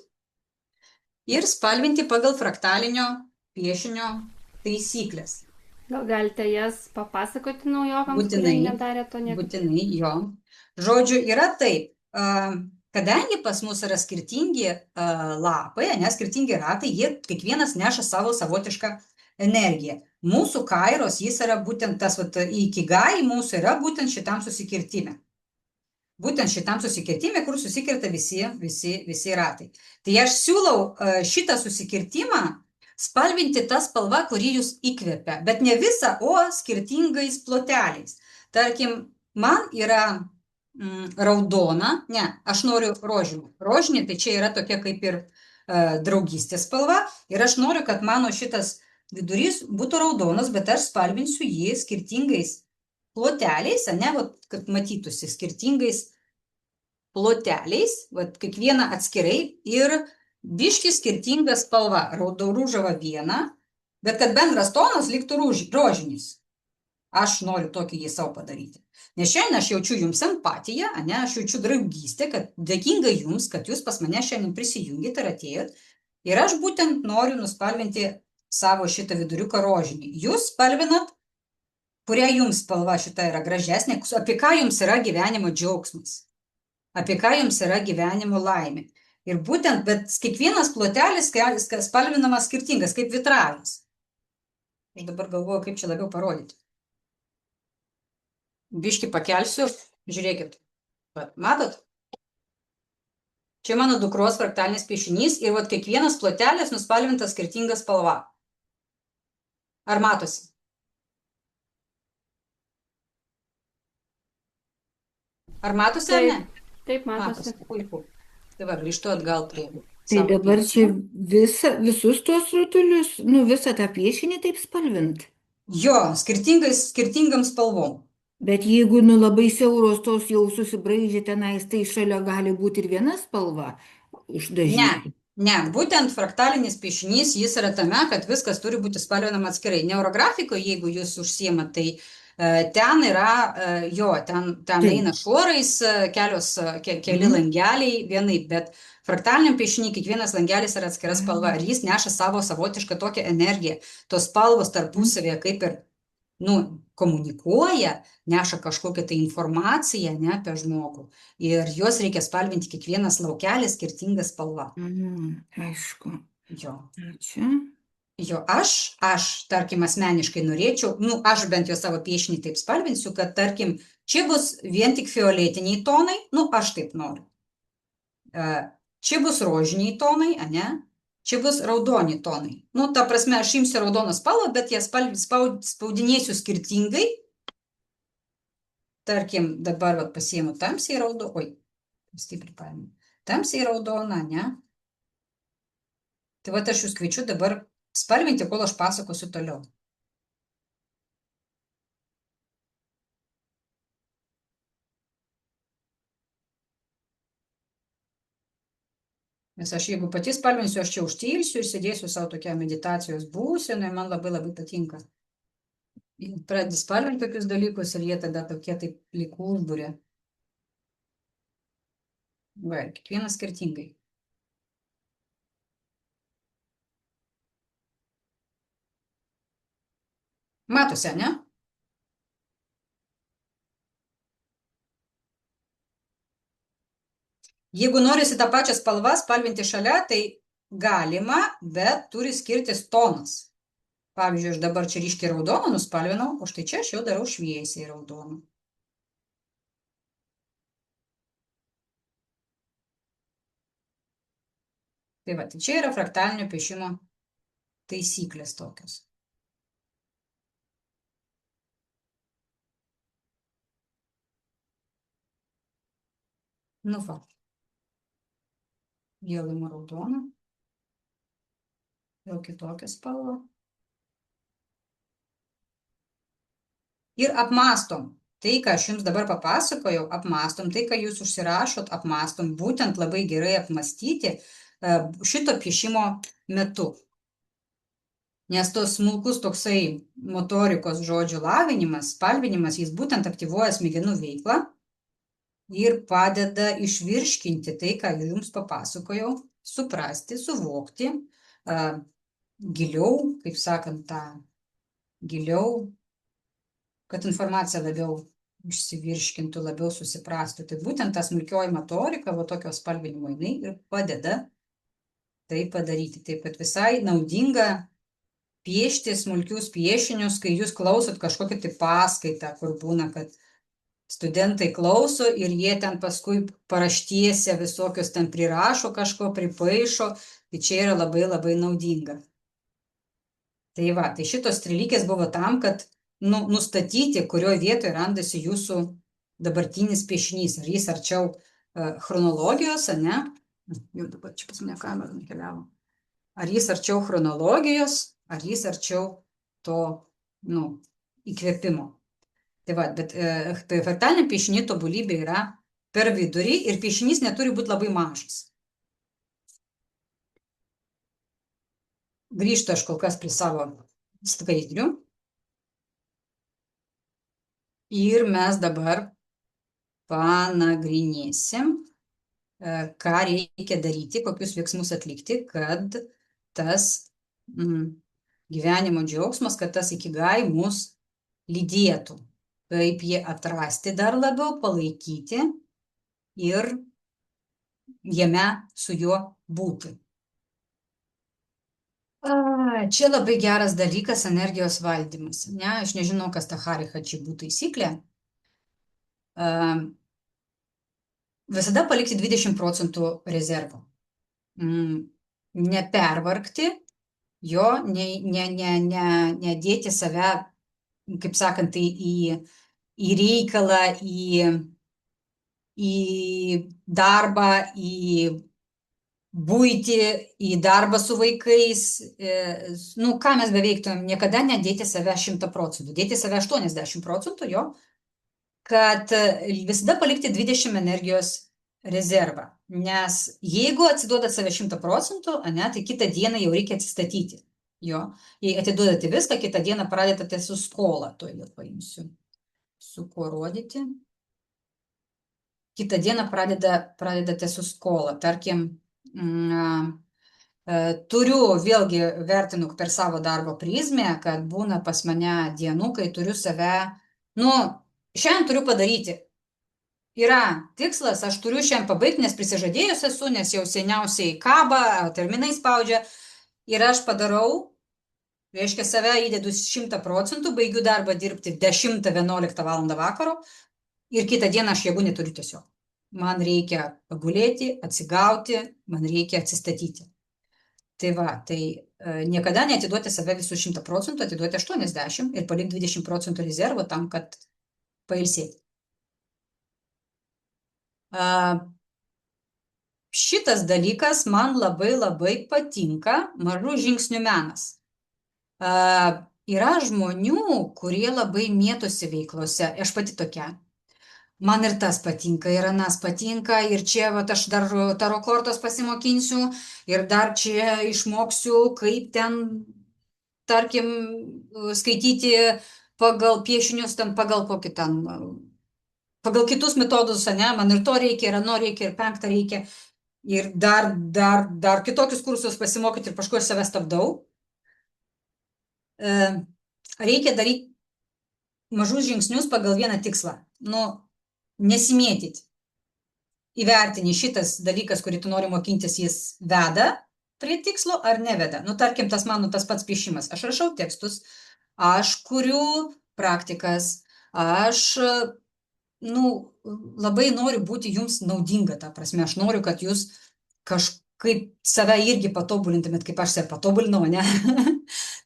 ir spalvinti pagal fraktalinio piešinio taisyklės. Gal galite jas papasakoti naujokams, kurie nedarė to niekada? Būtinai, jo. Žodžiu, yra taip, kadangi pas mus yra skirtingi lapai, skirtingi ratai, jie kiekvienas neša savo savotišką energiją. Mūsų kairos, jis yra būtent tas, ikigai mūsų yra būtent šitam susikirtime. Būtent šitam susikirtime, kur susikirta visi ratai. Tai aš siūlau šitą susikirtimą spalvinti tą spalvą, kuri jūs įkvepia, bet ne visą, o skirtingais ploteliais. Tarkim, man yra raudona, aš noriu rožinį. Rožinį, tai čia yra tokia kaip ir draugystės spalva ir aš noriu, kad mano šitas vidurys būtų raudonas, bet aš spalvinsiu jį skirtingais ploteliais, kad matytųsi skirtingais ploteliais, kiekvieną atskirai ir biški skirtinga spalva, rūžava viena, bet kad bendras tonas liktų rožinis. Aš noriu tokį jį savo padaryti. Nes šiandien aš jaučiu jums empatiją, aš jaučiu draugystę, kad dėkinga jums, kad jūs pas mane šiandien prisijungėt ir atėjot. Ir aš būtent noriu nuspalvinti savo šitą viduriuką rožinį. Jūs spalvinat, kuria jums spalva šita yra gražesnė, apie ką jums yra gyvenimo džiaugsmas, apie ką jums yra gyvenimo laimė. Ir būtent, bet kiekvienas plotelis spalvinamas skirtingas, kaip vitražas. Aš dabar galvoju, kaip čia labiau parodyti. Biškį pakelsiu, žiūrėkit. Matot? Čia mano dukros fraktalinis piešinys ir kiekvienas plotelis nuspalvintas skirtinga spalva. Ar matosi? Ar matosi ar ne? Taip, matosi. Puiku. Tai va, grįžtu atgal prie. Tai dabar čia visus tuos rutulius, visą tą piešinį taip spalvint? Jo, skirtingam spalvom. Bet jeigu labai siauros tos jau susibraižė tenais, tai šalia gali būti ir viena spalva išdažyti. Ne, būtent fraktalinis piešinys, jis yra tame, kad viskas turi būti spalvinama atskirai. Neurografikoje, jeigu jūs užsiemat, tai ten yra, ten eina šuorais, keli langeliai vienaip, bet fraktaliniam piešiniui kiekvienas langelis yra atskira spalva ir jis neša savo savotišką tokią energiją. Tos spalvos tarpusavėje kaip ir komunikuoja, neša kažkokią tai informaciją apie žmogų ir juos reikia spalvinti kiekvienas laukelis skirtingą spalvą. Aišku. Jo. Ačiū. Jo, aš, tarkim, asmeniškai norėčiau, aš bent jau savo piešinį taip spalvinsiu, kad, tarkim, čia bus vien tik fioletiniai tonai, aš taip noriu. Čia bus rožiniai tonai, čia bus raudoni tonai. Ta prasme, aš imsiu raudoną spalvą, bet ją spaudinėsiu skirtingai. Tarkim, dabar pasiėmu tamsiai raudoną, stipriai paėmiau, tamsiai raudoną, Tai aš jūs kviečiu dabar spalvinti, kol aš pasakosiu toliau. Nes aš jeigu pati spalvinsiu, aš čia užtilsiu ir sėdėsiu savo tokia meditacijos būsenoje, man labai labai patinka. Pradedi spalvinti tokius dalykus ir jie tada tokie taip lyg užbūrė. Va, ir kiekvienas skirtingai. Matosi, ne? Jeigu norisi tą pačią spalvą spalvinti šalia, tai galima, bet turi skirtis tonas. Pavyzdžiui, aš dabar čia ryškiai raudoną nuspalvinau, o štai čia aš jau darau šviesiai raudoną. Tai va, tai čia yra fraktalinio piešimo taisyklės tokios. Nu va. Vėl imu raudoną. Vėl kitokią spalvą. Ir apmastom. Tai, ką aš jums dabar papasakojau, apmastom. Tai, ką jūs užsirašot, apmastom. Būtent labai gerai apmastyti šito piešimo metu. Nes tos smulkus toksai motorikos žodžių lavinimas, spalvinimas, jis būtent aktyvuoja smegenų veiklą ir padeda išvirškinti tai, ką jums papasakojau, suprasti, suvokti, giliau, kaip sakant, giliau, kad informacija labiau išsivirškintų, labiau susiprastų. Tai būtent ta smulkioji motorika, va tokio spalvinimo, jinai ir padeda tai padaryti. Taip, kad visai naudinga piešti smulkius piešinius, kai jūs klausot kažkokią tai paskaitą, kur būna, kad studentai klauso ir jie ten paskui paraštiese visokios ten prirašo kažko, pripaišo, tai čia yra labai labai naudinga. Tai va, tai šitos strėlykės buvo tam, kad nustatyti, kurioje vietoje randasi jūsų dabartinis piešinys, ar jis arčiau chronologijos, ne? Jau dabar čia pas mane kamera nukeliavo. Ar jis arčiau chronologijos, ar jis arčiau to, įkvėpimo. Tai va, bet fraktaliniam piešiny tobulybė yra per vidurį ir piešinys neturi būti labai mažas. Grįžtu aš kol kas prie savo skaidrių. Ir mes dabar panagrinėsim, ką reikia daryti, kokius veiksmus atlikti, kad tas gyvenimo džiaugsmas, kad tas ikigai mus lydėtų. Kaip jį atrasti dar labiau, palaikyti ir jame su juo būti. Čia labai geras dalykas energijos valdymas. Ne? Aš nežinau, kas ta Hari-Hačibu taisyklė. Visada palikti 20% rezervo. Nepervargti, jo, nedėti save, kaip sakant, į reikalą, į darbą, į buitį, į darbą su vaikais. Ką mes beveiktumėm, niekada nedėti save 100%, dėti save 80%, jo, kad visada palikti 20 energijos rezervą. Nes jeigu atsiduodat save 100%, tai kitą dieną jau reikia atsistatyti. Jo, jei atiduodate viską, kitą dieną pradedate su skola. Tuoj vėl paimsiu, su kuo rodyti. Kitą dieną pradedate su skola. Tarkim, turiu, vėlgi vertinu per savo darbo prizmę, kad būna pas mane dienų, kai turiu save, šiandien turiu padaryti. Yra tikslas, aš turiu šiandien pabaigti, nes prisižadėjus esu, nes jau seniausiai kaba, terminai spaudžia. Ir aš padarau, reiškia save įdedu 100%, baigiu darbą dirbti 10-11 valandą vakaro ir kitą dieną aš jėgų neturiu tiesiog. Man reikia pagulėti, atsigauti, man reikia atsistatyti. Tai va, tai niekada neatiduoti save visų 100%, atiduoti 80% ir palikti 20% rezervo tam, kad pailsėti. Šitas dalykas man labai labai patinka, mažų žingsnių menas. Yra žmonių, kurie labai mėtosi veiklose, aš pati tokia, Man ir tas patinka, ir anas patinka, ir čia vat, aš dar taro kortos pasimokinsiu, ir dar čia išmoksiu, kaip ten, tarkim, skaityti pagal piešinius, ten pagal kokį ten, pagal kitus metodus, ane, man ir to reikia, ir ano reikia, ir penktą reikia, ir dar kitokius kursus pasimokyti, ir paskui aš save stabdau. Reikia daryti mažus žingsnius pagal vieną tikslą. Nu, nesimėtyti. Įvertini šitas dalykas, kurį tu nori mokintis, jis veda prie tikslo ar neveda. Nu, tarkim, tas pats piešimas. Aš rašau tekstus, aš kuriu praktikas, aš, labai noriu būti jums naudinga, ta prasme. Aš noriu, kad jūs kažkaip save irgi patobulintumėt, kaip aš save patobulinau, ne?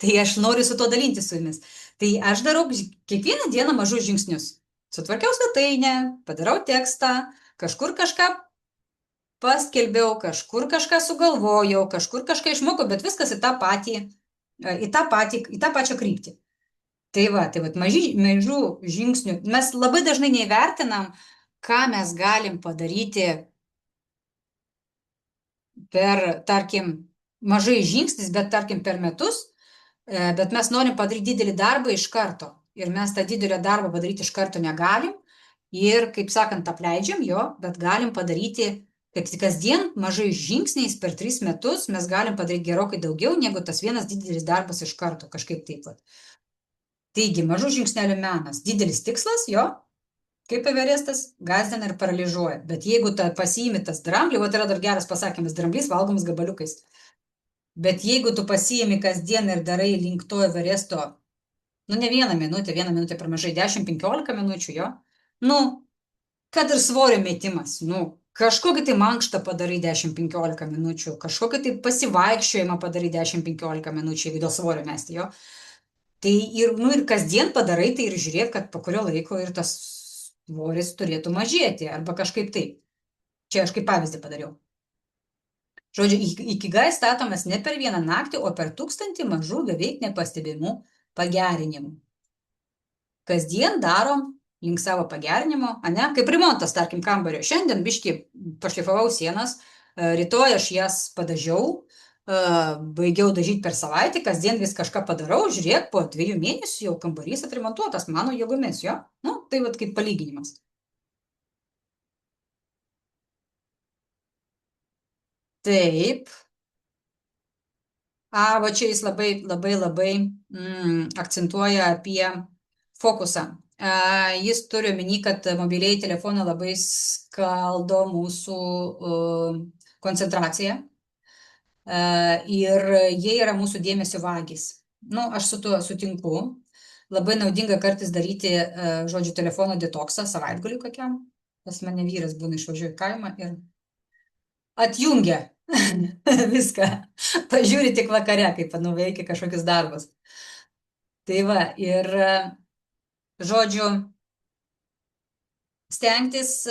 Tai aš noriu su to dalinti su jumis. Tai aš darau kiekvieną dieną mažus žingsnius. Sutvarkiau svetainę, padarau tekstą, kažkur kažką paskelbiau, kažkur kažką sugalvojau, kažkur kažką išmokau, bet viskas į tą pačią kryptį. Tai va, mažų žingsnių. Mes labai dažnai neįvertinam, ką mes galim padaryti per, tarkim, mažai žingsnis, bet tarkim per metus, bet mes norim padaryti didelį darbą iš karto. Ir mes tą didelį darbą padaryti iš karto negalim. Ir, kaip sakant, apleidžiam jo, bet galim padaryti, kaip kasdien, mažais žingsniais per 3 metus mes galim padaryti gerokai daugiau, negu tas vienas didelis darbas iš karto, kažkaip taip pat. Taigi, mažų žingsnelių menas, didelis tikslas, jo, kaip Everestas, gąsdina ir paralyžiuoja. Bet jeigu pasiimi tas dramblį, yra dar geras pasakymas, dramblys valgomas gabaliukais. Bet jeigu tu pasiimi kasdien ir darai link to Everesto, ne vieną minutę per mažai, 10-15 minučių, jo, kad ir svorio metimas, kažkokį tai mankštą padarai 10-15 minučių, kažkokį tai pasivaikščiojimą padarai 10-15 minučių, jeigu dėl svorio mesti, jo. Tai ir kasdien padarai, tai ir žiūrėk, kad po kurio laiko ir tas svoris turėtų mažėti, arba kažkaip taip. Čia aš kaip pavyzdį padariau. Žodžiu, ikigai statomas ne per vieną naktį, o per 1000 mažų beveik nepastebimų pagerinimų. Kasdien darom link savo pagerinimo, ane? Kaip remontas, tarkim, kambario. Šiandien biškį pašlifavau sienas, rytoj aš jas padažiau, baigiau dažyti per savaitę, kasdien vis kažką padarau, žiūrėk, po 2 mėnesių jau kambarys atremontuotas mano jėgomis, jo? Tai vat kaip palyginimas. Taip. Va čia jis labai akcentuoja apie fokusą. Jis turi omeny, kad mobiliai telefonai labai skaldo mūsų koncentraciją ir jie yra mūsų dėmesio vagys. Aš su tuo sutinku. Labai naudinga kartais daryti, žodžiu, telefono detoksą savaitgaliui kokiam. Pas mane vyras būna išvažiuoja į kaimą ir atjungia viską. Pažiūri tik vakare, kaip nuveikia kažkokius darbus. Tai va, ir žodžiu, stengtis,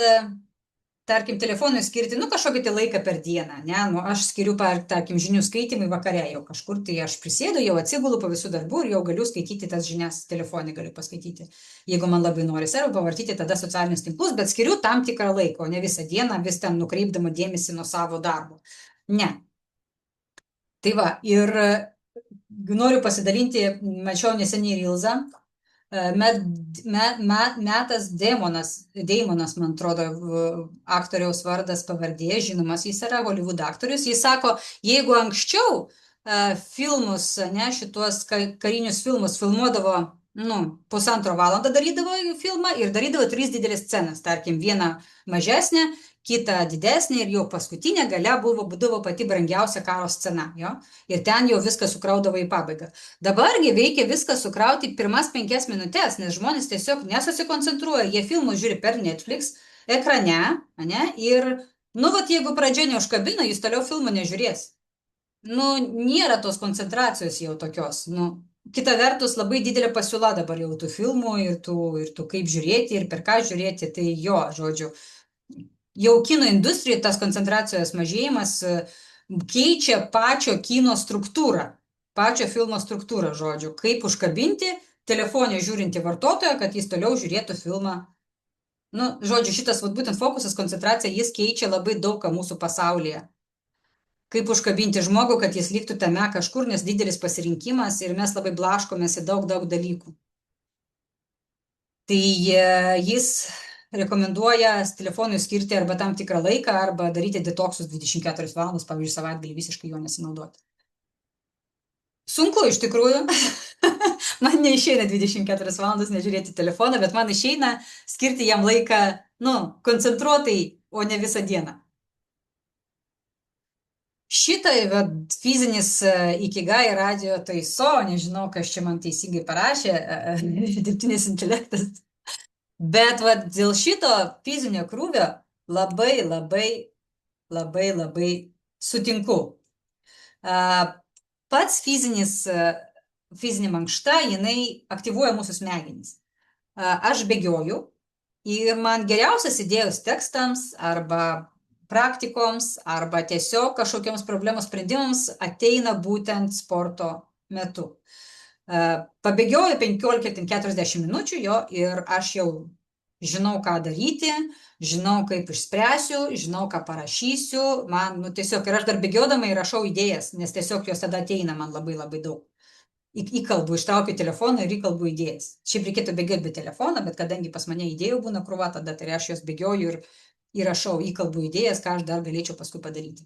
tarkim, telefonui skirti, kažkokį tai laiką per dieną, ne? Aš skiriu, tarkim, žinių skaitimui vakare jau kažkur, tai aš prisėdu, jau atsigulu po visų darbų ir jau galiu skaityti tas žinias, telefonį galiu paskaityti, jeigu man labai norisi, arba pavartyti tada socialinius tinklus, bet skiriu tam tikrą laiką, o ne visą dieną vis ten nukreipdama dėmesį nuo savo darbo. Ne. Tai va, ir noriu pasidalinti, mačiau neseniai Reelsą, Metas Damonas, man atrodo, aktoriaus vardas pavardė, žinomas, jis yra Hollywood aktorius, jis sako, jeigu anksčiau filmus, šituos karinius filmus filmuodavo, 1,5 valandą darydavo filmą ir darydavo 3 didelės scenas, tarkim, vieną mažesnę, kitą didesnį ir jau paskutinė gale būdavo pati brangiausia karo scena, jo, ir ten jau viską sukraudavo į pabaigą. Dabargi veikia viską sukrauti pirmas 5 minutės, nes žmonės tiesiog nesusikoncentruoja, jie filmus žiūri per Netflix ekrane, ane, ir, jeigu pradžia neužkabina, jis toliau filmų nežiūrės. Nėra tos koncentracijos jau tokios, kita vertus labai didelė pasiūla dabar jau tų filmų ir tų kaip žiūrėti ir per ką žiūrėti, tai jo, žodžiu, jau kino industrijai tas koncentracijos mažėjimas keičia pačio kino struktūrą, pačio filmo struktūrą, žodžiu, kaip užkabinti telefonė žiūrinti vartotoją, kad jis toliau žiūrėtų filmą Nu, žodžiu, šitas vat, būtent fokusas, koncentracija, jis keičia labai daug ką mūsų pasaulyje. Kaip užkabinti žmogų, kad jis liktų tame kažkur, nes didelis pasirinkimas ir mes labai blaškomės į daug dalykų. Tai jis rekomenduoja telefonui skirti arba tam tikrą laiką, arba daryti detoksus 24 valandas, pavyzdžiui, savaitgalį visiškai jo nesinaudoti. Sunku iš tikrųjų. Man neišeina 24 valandas nežiūrėti telefoną, bet man išeina skirti jam laiką, koncentruotai, o ne visą dieną. Šitai fizinis ikigai radio taiso, nežinau, kas čia man teisingai parašė, dirbtinis intelektas. Bet dėl šito fizinio krūvio labai sutinku. Pats fizinė mankšta, jinai aktyvuoja mūsų smegenis. Aš bėgioju ir man geriausias idėjos tekstams arba praktikoms arba tiesiog kažkokiems problemos sprendimams ateina būtent sporto metu. Pabėgioju 15-40 minučių ir aš jau žinau, ką daryti, žinau, kaip išspręsiu, žinau, ką parašysiu. Man, tiesiog, ir aš dar bėgiodama įrašau idėjas, nes tiesiog jos tada ateina man labai daug. Įkalbu, ištraukiu telefoną ir įkalbu idėjas. Šiaip reikėtų bėgioti be telefono, bet kadangi pas mane idėjų būna krūva, tada tai aš jos bėgioju ir įrašau, įkalbu idėjas, ką aš dar galėčiau paskui padaryti.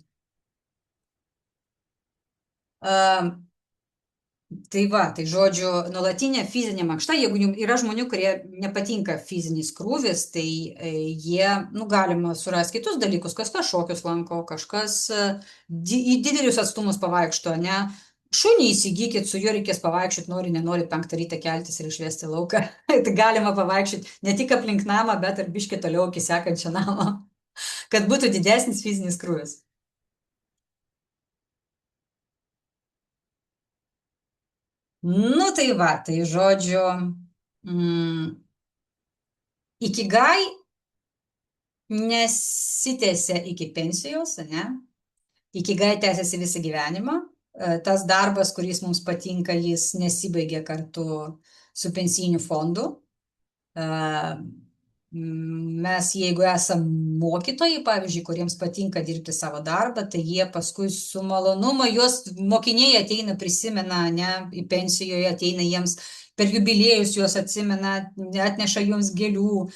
Tai žodžiu, nuolatinė fizinė mankšta, jeigu yra žmonių, kurie nepatinka fizinis krūvis, tai jie, galima surasti kitus dalykus, kas šokius lanko, kažkas į didelius atstumus pavaikšto, ne? Šunį įsigykit, su juo reikės pavaikščioti, nenori 5 rytą keltis ir išvesti lauką. Tai galima pavaikščioti ne tik aplink namą, bet ir biškį toliau iki sekančio namo, kad būtų didesnis fizinis krūvis. Tai žodžiu, ikigai nesitęsia iki pensijos, ne? Ikigai tęsiasi visą gyvenimą. Tas darbas, kuris mums patinka, jis nesibaigia kartu su pensijiniu fondu. Mes, jeigu esam mokytojai, pavyzdžiui, kuriems patinka dirbti savo darbą, tai jie paskui su malonumu, juos mokiniai ateina, prisimena, ne, į pensijoje ateina jiems, per jubiliejus juos atsimena, atneša jums gėlių,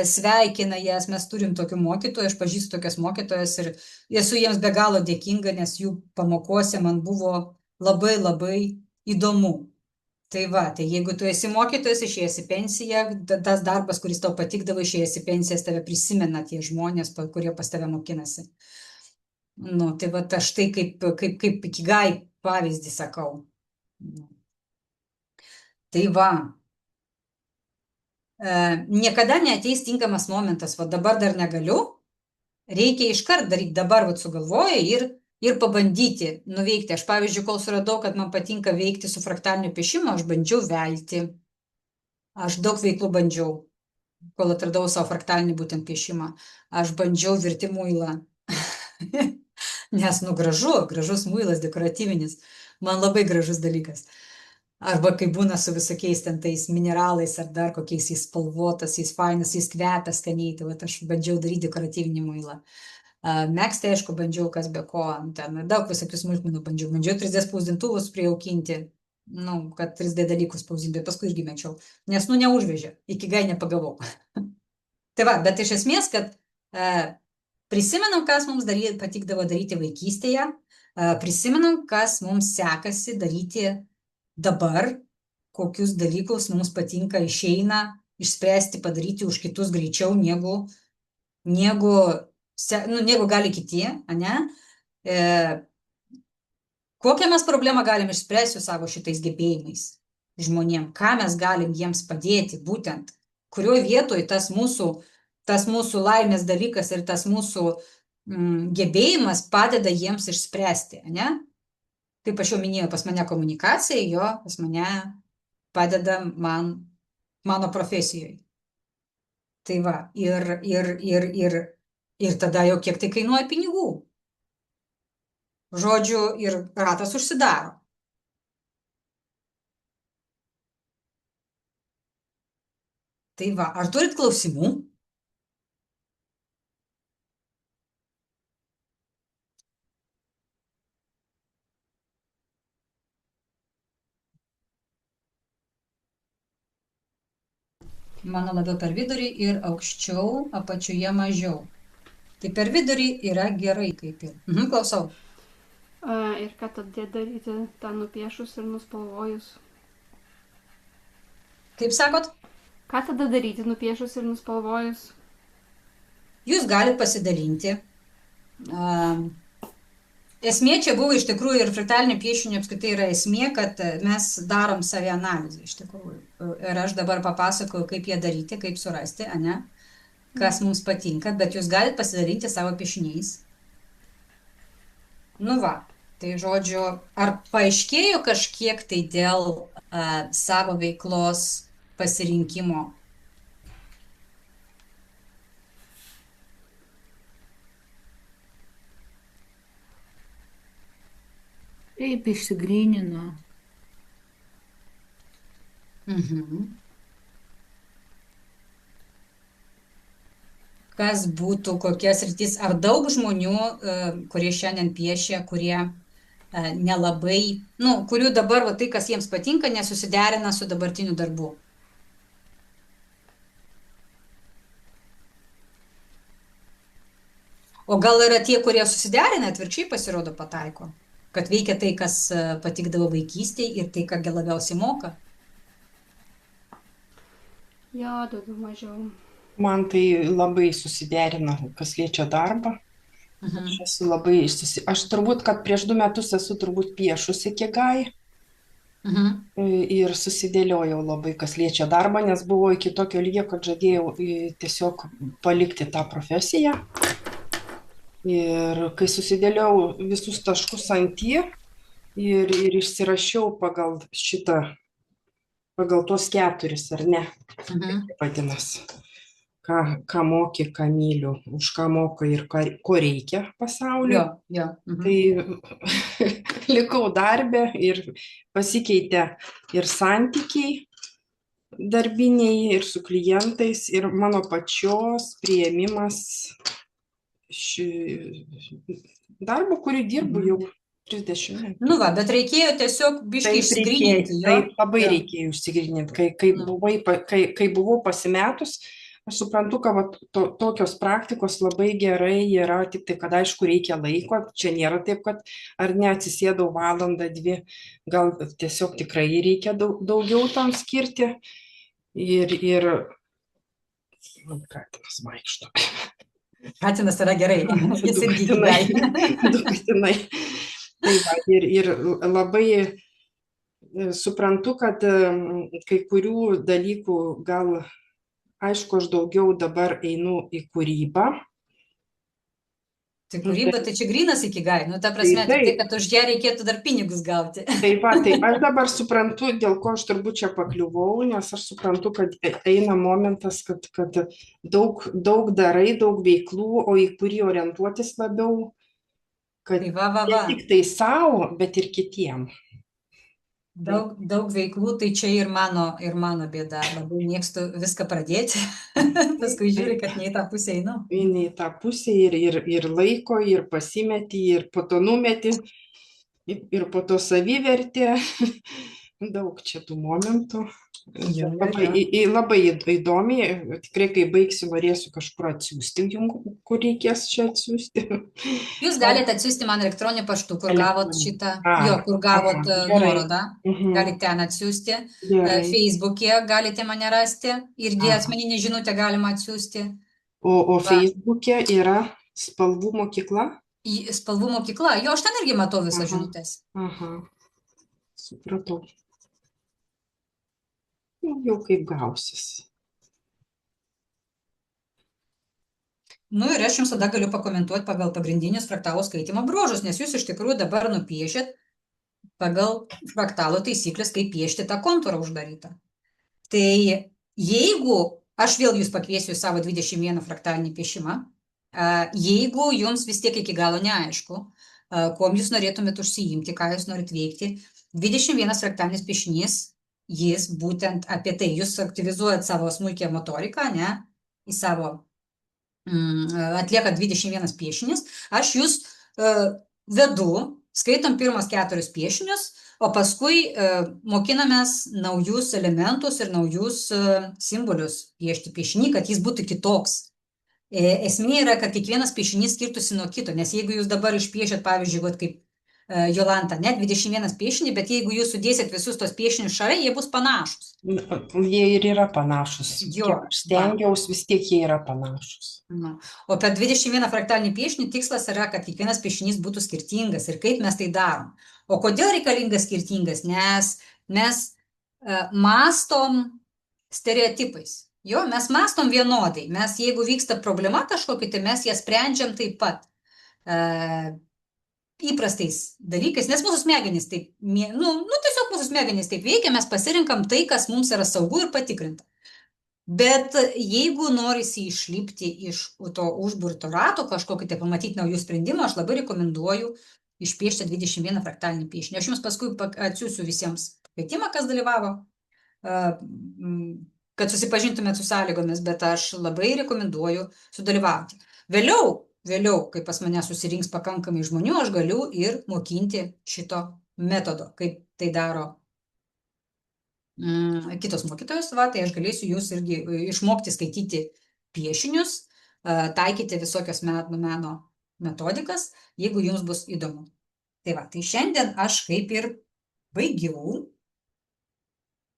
sveikina jas. Mes turim tokių mokytojų, aš pažįstu tokias mokytojas ir esu jiems be galo dėkinga, nes jų pamokose man buvo labai įdomu. Tai jeigu tu esi mokytojas, išėjęs į pensiją, tas darbas, kuris tau patikdavo, išėjęs į pensiją, tave prisimena tie žmonės, kurie pas tave mokinasi. Tai aš tai kaip ikigai pavyzdį sakau. Tai niekada neateis tinkamas momentas, dabar dar negaliu, reikia iškart daryti dabar, sugalvoju ir pabandyti nuveikti. Aš, pavyzdžiui, kol suradau, kad man patinka veikti su fraktaliniu piešimu, aš bandžiau velti, aš daug veiklų bandžiau, kol atradau savo fraktalinį būtent piešimą, aš bandžiau virti muilą, nes, gražus muilas, dekoratyvinis, man labai gražus dalykas. Arba kai būna su visokiais tais mineralais ar dar kokiais jis spalvotas, jis fainas, jis kvepia skaniai, tai aš bandžiau daryti dekoratyvinį muilą. Megzti, aišku, bandžiau kas be ko, ten daug visokių smulkmenų bandžiau 3D spausdintuvus prijaukinti, kad 3D dalykus spausdinti, bet paskui irgi mečiau, nes, neužvežė, ikigai nepagavau. Bet iš esmės, kad prisimenam, kas mums patikdavo daryti vaikystėje, prisimenam, kas mums sekasi daryti dabar, kokius dalykus mums patinka, išeina išspręsti, padaryti už kitus greičiau, negu gali kiti, ne? Kokią mes problemą galim išspręsti savo šitais gebėjimais žmonėm, ką mes galim jiems padėti, būtent, kurioje vietoje tas mūsų laimės dalykas ir tas mūsų gebėjimas padeda jiems išspręsti, ne? Kaip aš jau minėjau, pas mane komunikacija, pas mane padeda mano profesijoje. Tai ir tada jau kiek tai kainuoja pinigų. Žodžiu, ir ratas užsidaro. Tai ar turit klausimų? Mano labiau per vidurį ir aukščiau, apačioje mažiau. Tai per vidurį yra gerai kaip ir. Klausau. Ir ką tada daryti, tą nupiešus ir nuspalvojus? Kaip sakot? Ką tada daryti, nupiešus ir nuspalvojus? Jūs galite pasidalinti. Esmė čia buvo iš tikrųjų ir fraktalinio piešinio apskritai yra esmė, kad mes darom savianalizę iš tikrųjų. Ir aš dabar papasakoju, kaip ją daryti, kaip surasti, ane? Kas mums patinka, bet jūs galite pasidalinti savo piešiniais. Nu va, tai žodžiu, ar paaiškėjo kažkiek tai dėl savo veiklos pasirinkimo? Taip, išsigrynino. Kas būtų, kokias rytis, ar daug žmonių, kurie šiandien piešia, kurie nelabai, kurių dabar tai, kas jiems patinka, nesusiderina su dabartiniu darbu? O gal yra tie, kurie susiderina, atvirkščiai pasirodo pataiko? Kad veikia tai, kas patikdavo vaikystėje ir tai, ką labiausiai moka? Jo, daugiau mažiau. Man tai labai susiderina, kas liečia darbą. Aš esu labai aš turbūt, kad prieš 2 metus esu turbūt piešusi Kigai ir susidėliojau labai, kas liečia darbą, nes buvo iki tokio lygio, kad žadėjau tiesiog palikti tą profesiją. Ir kai susidėliau visus taškus ant į ir išsirašiau pagal šitą, pagal tuos 4, ar ne, vadinasi, ką moki, ką myliu, už ką moka ir ko reikia pasauliu. Tai likau darbe ir pasikeitė ir santykiai darbiniai, ir su klientais, ir mano pačios priėmimas darbo, kurį dirbu jau 30 metų. Nu va, bet reikėjo tiesiog biškai išsigryninti. Taip, labai reikėjo išsigryninti. Kai buvau pasimetus, aš suprantu, kad tokios praktikos labai gerai yra, tik tai, kad aišku reikia laiko. Čia nėra taip, kad ar ne atsisėdau valandą, 2, gal tiesiog tikrai reikia daugiau tam skirti. Ir katinas vaikšto. Katinas yra gerai. Jis irgi katinai. Ir labai suprantu, kad kai kurių dalykų gal, aišku, aš daugiau dabar einu į kūrybą. Tai kūryba, tai čia grynas Ikigai, ta prasme, tai, kad už ją reikėtų dar pinigus gauti. Tai aš dabar suprantu, dėl ko aš turbūt čia pakliuvau, nes aš suprantu, kad eina momentas, kad daug darai, daug veiklų, o į kurį orientuotis labiau, kad ne tik tai savo, bet ir kitiem. Daug veiklų, tai čia ir mano bėda. Labai mėgstu viską pradėti, paskui žiūri, kad ne į tą pusę einu. Ne į tą pusę ir laiko, ir pasimeti, ir po to numeti, ir po to savivertė. Daug čia tų momentų. Labai įdomiai. Tikrai, kai baigsiu, norėsiu kažkur atsiųsti jums, kur reikės čia atsiųsti. Jūs galite atsiųsti man elektroninį paštu, kur gavot šitą, kur gavot nuorodą. Galite ten atsiųsti. Facebook'e galite mane rasti. Irgi asmeninį žinutę galima atsiųsti. O Facebook'e yra Spalvų mokykla? Spalvų mokykla. Jo, aš ten irgi matau visas žinutės. Supratau. Jau kaip gausis. Ir aš jums tada galiu pakomentuoti pagal pagrindinius fraktalo skaitimo bruožus, nes jūs iš tikrųjų dabar nupiešėt pagal fraktalo taisyklės, kaip piešti tą kontūrą uždarytą. Tai jeigu, aš vėl jūs pakviesiu į savo 21 fraktalinį piešimą, jeigu jums vis tiek iki galo neaišku, kuom jūs norėtumėt užsiimti, ką jūs norit veikti, 21 fraktalinis piešinys, jis būtent apie tai, jūs aktyvizuojat savo smulkią motoriką, ne, į savo, atliekat 21 piešinius, aš jūs vedu, skaitom pirmas 4 piešinius, O paskui mokinamės naujus elementus ir naujus simbolius piešti piešinį, kad jis būtų kitoks. Esmė yra, kad kiekvienas piešinys skirtųsi nuo kito, nes jeigu jūs dabar išpiešėt, pavyzdžiui, kaip Jolanta, net 21 piešinį, bet jeigu jūs sudėsit visus tos piešinius šalia, jie bus panašus. Jie ir yra panašus. Jo, Kiek aš stengiaus, vis tiek jie yra panašus. O per 21 fraktalinį piešinį tikslas yra, kad kiekvienas piešinys būtų skirtingas ir kaip mes tai darom. O kodėl reikalingas skirtingas? Nes mes mąstom stereotipais. Jo, mes mąstom vienodai. Mes, jeigu vyksta problema kažkokia, tai mes ją sprendžiam taip pat įprastais dalykais, nes mūsų smegenys taip, tiesiog mūsų smegenys taip veikia, mes pasirinkam tai, kas mums yra saugu ir patikrinta. Bet jeigu norisi išlipti iš to užburto rato, kažkokį tai pamatyti naujų sprendimų, aš labai rekomenduoju išpiešti 21 fraktalinį piešinį. Aš jums paskui atsiųsiu visiems kvietimą, kas dalyvavo, kad susipažintumėt su sąlygomis, bet aš labai rekomenduoju sudalyvauti. Vėliau, kai pas mane susirinks pakankamai žmonių, aš galiu ir mokinti šito metodo, kaip tai daro kitos mokytojos, tai aš galėsiu jūs irgi išmokti skaityti piešinius, taikyti visokios meno metodikas, jeigu jums bus įdomu. Tai šiandien aš kaip ir baigiau.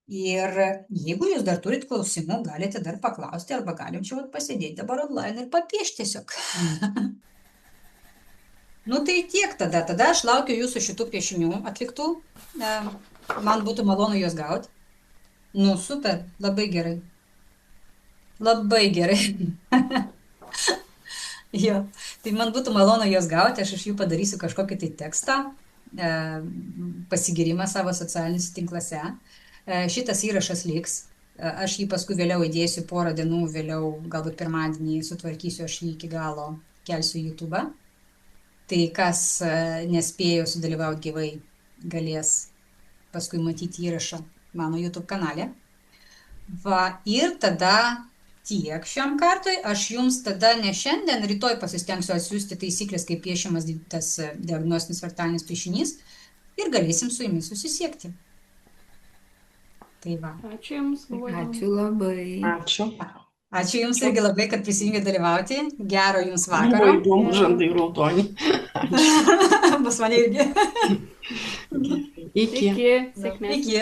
Ir jeigu jūs dar turit klausimų, galite dar paklausti, arba galim čia pasėdėti dabar online ir papiešti tiesiog. Tai tiek tada. Tada aš laukiu jūsų šitų piešinių atliktų. Man būtų malonu juos gauti. Super, labai gerai. Labai gerai. Jo, tai man būtų malonu juos gauti, aš iš jų padarysiu kažkokį tai tekstą, pasigirimą savo socialiniuose tinklose. Šitas įrašas liks, aš jį paskui vėliau įdėsiu porą dienų, vėliau galbūt pirmadienį sutvarkysiu, aš jį iki galo kelsiu į YouTube. Tai kas nespėjo sudalyvauti gyvai, galės paskui matyti įrašą mano YouTube kanale. Ir tada tiek šiam kartui, aš jums tada ne šiandien, rytoj pasistengsiu atsiųsti taisyklės, kaip piešiamas tas diagnostinis fraktalinis piešinys ir galėsim su jumis susisiekti. Tai va. Ačiū Jums. Ačiū labai. Ačiū. Ačiū Jums irgi labai, kad prisijungėte dalyvauti. Gero Jums vakaro. Buvo įdomu, žandai raudoni. Pas mane irgi. Iki. Iki, sėkmės. Iki.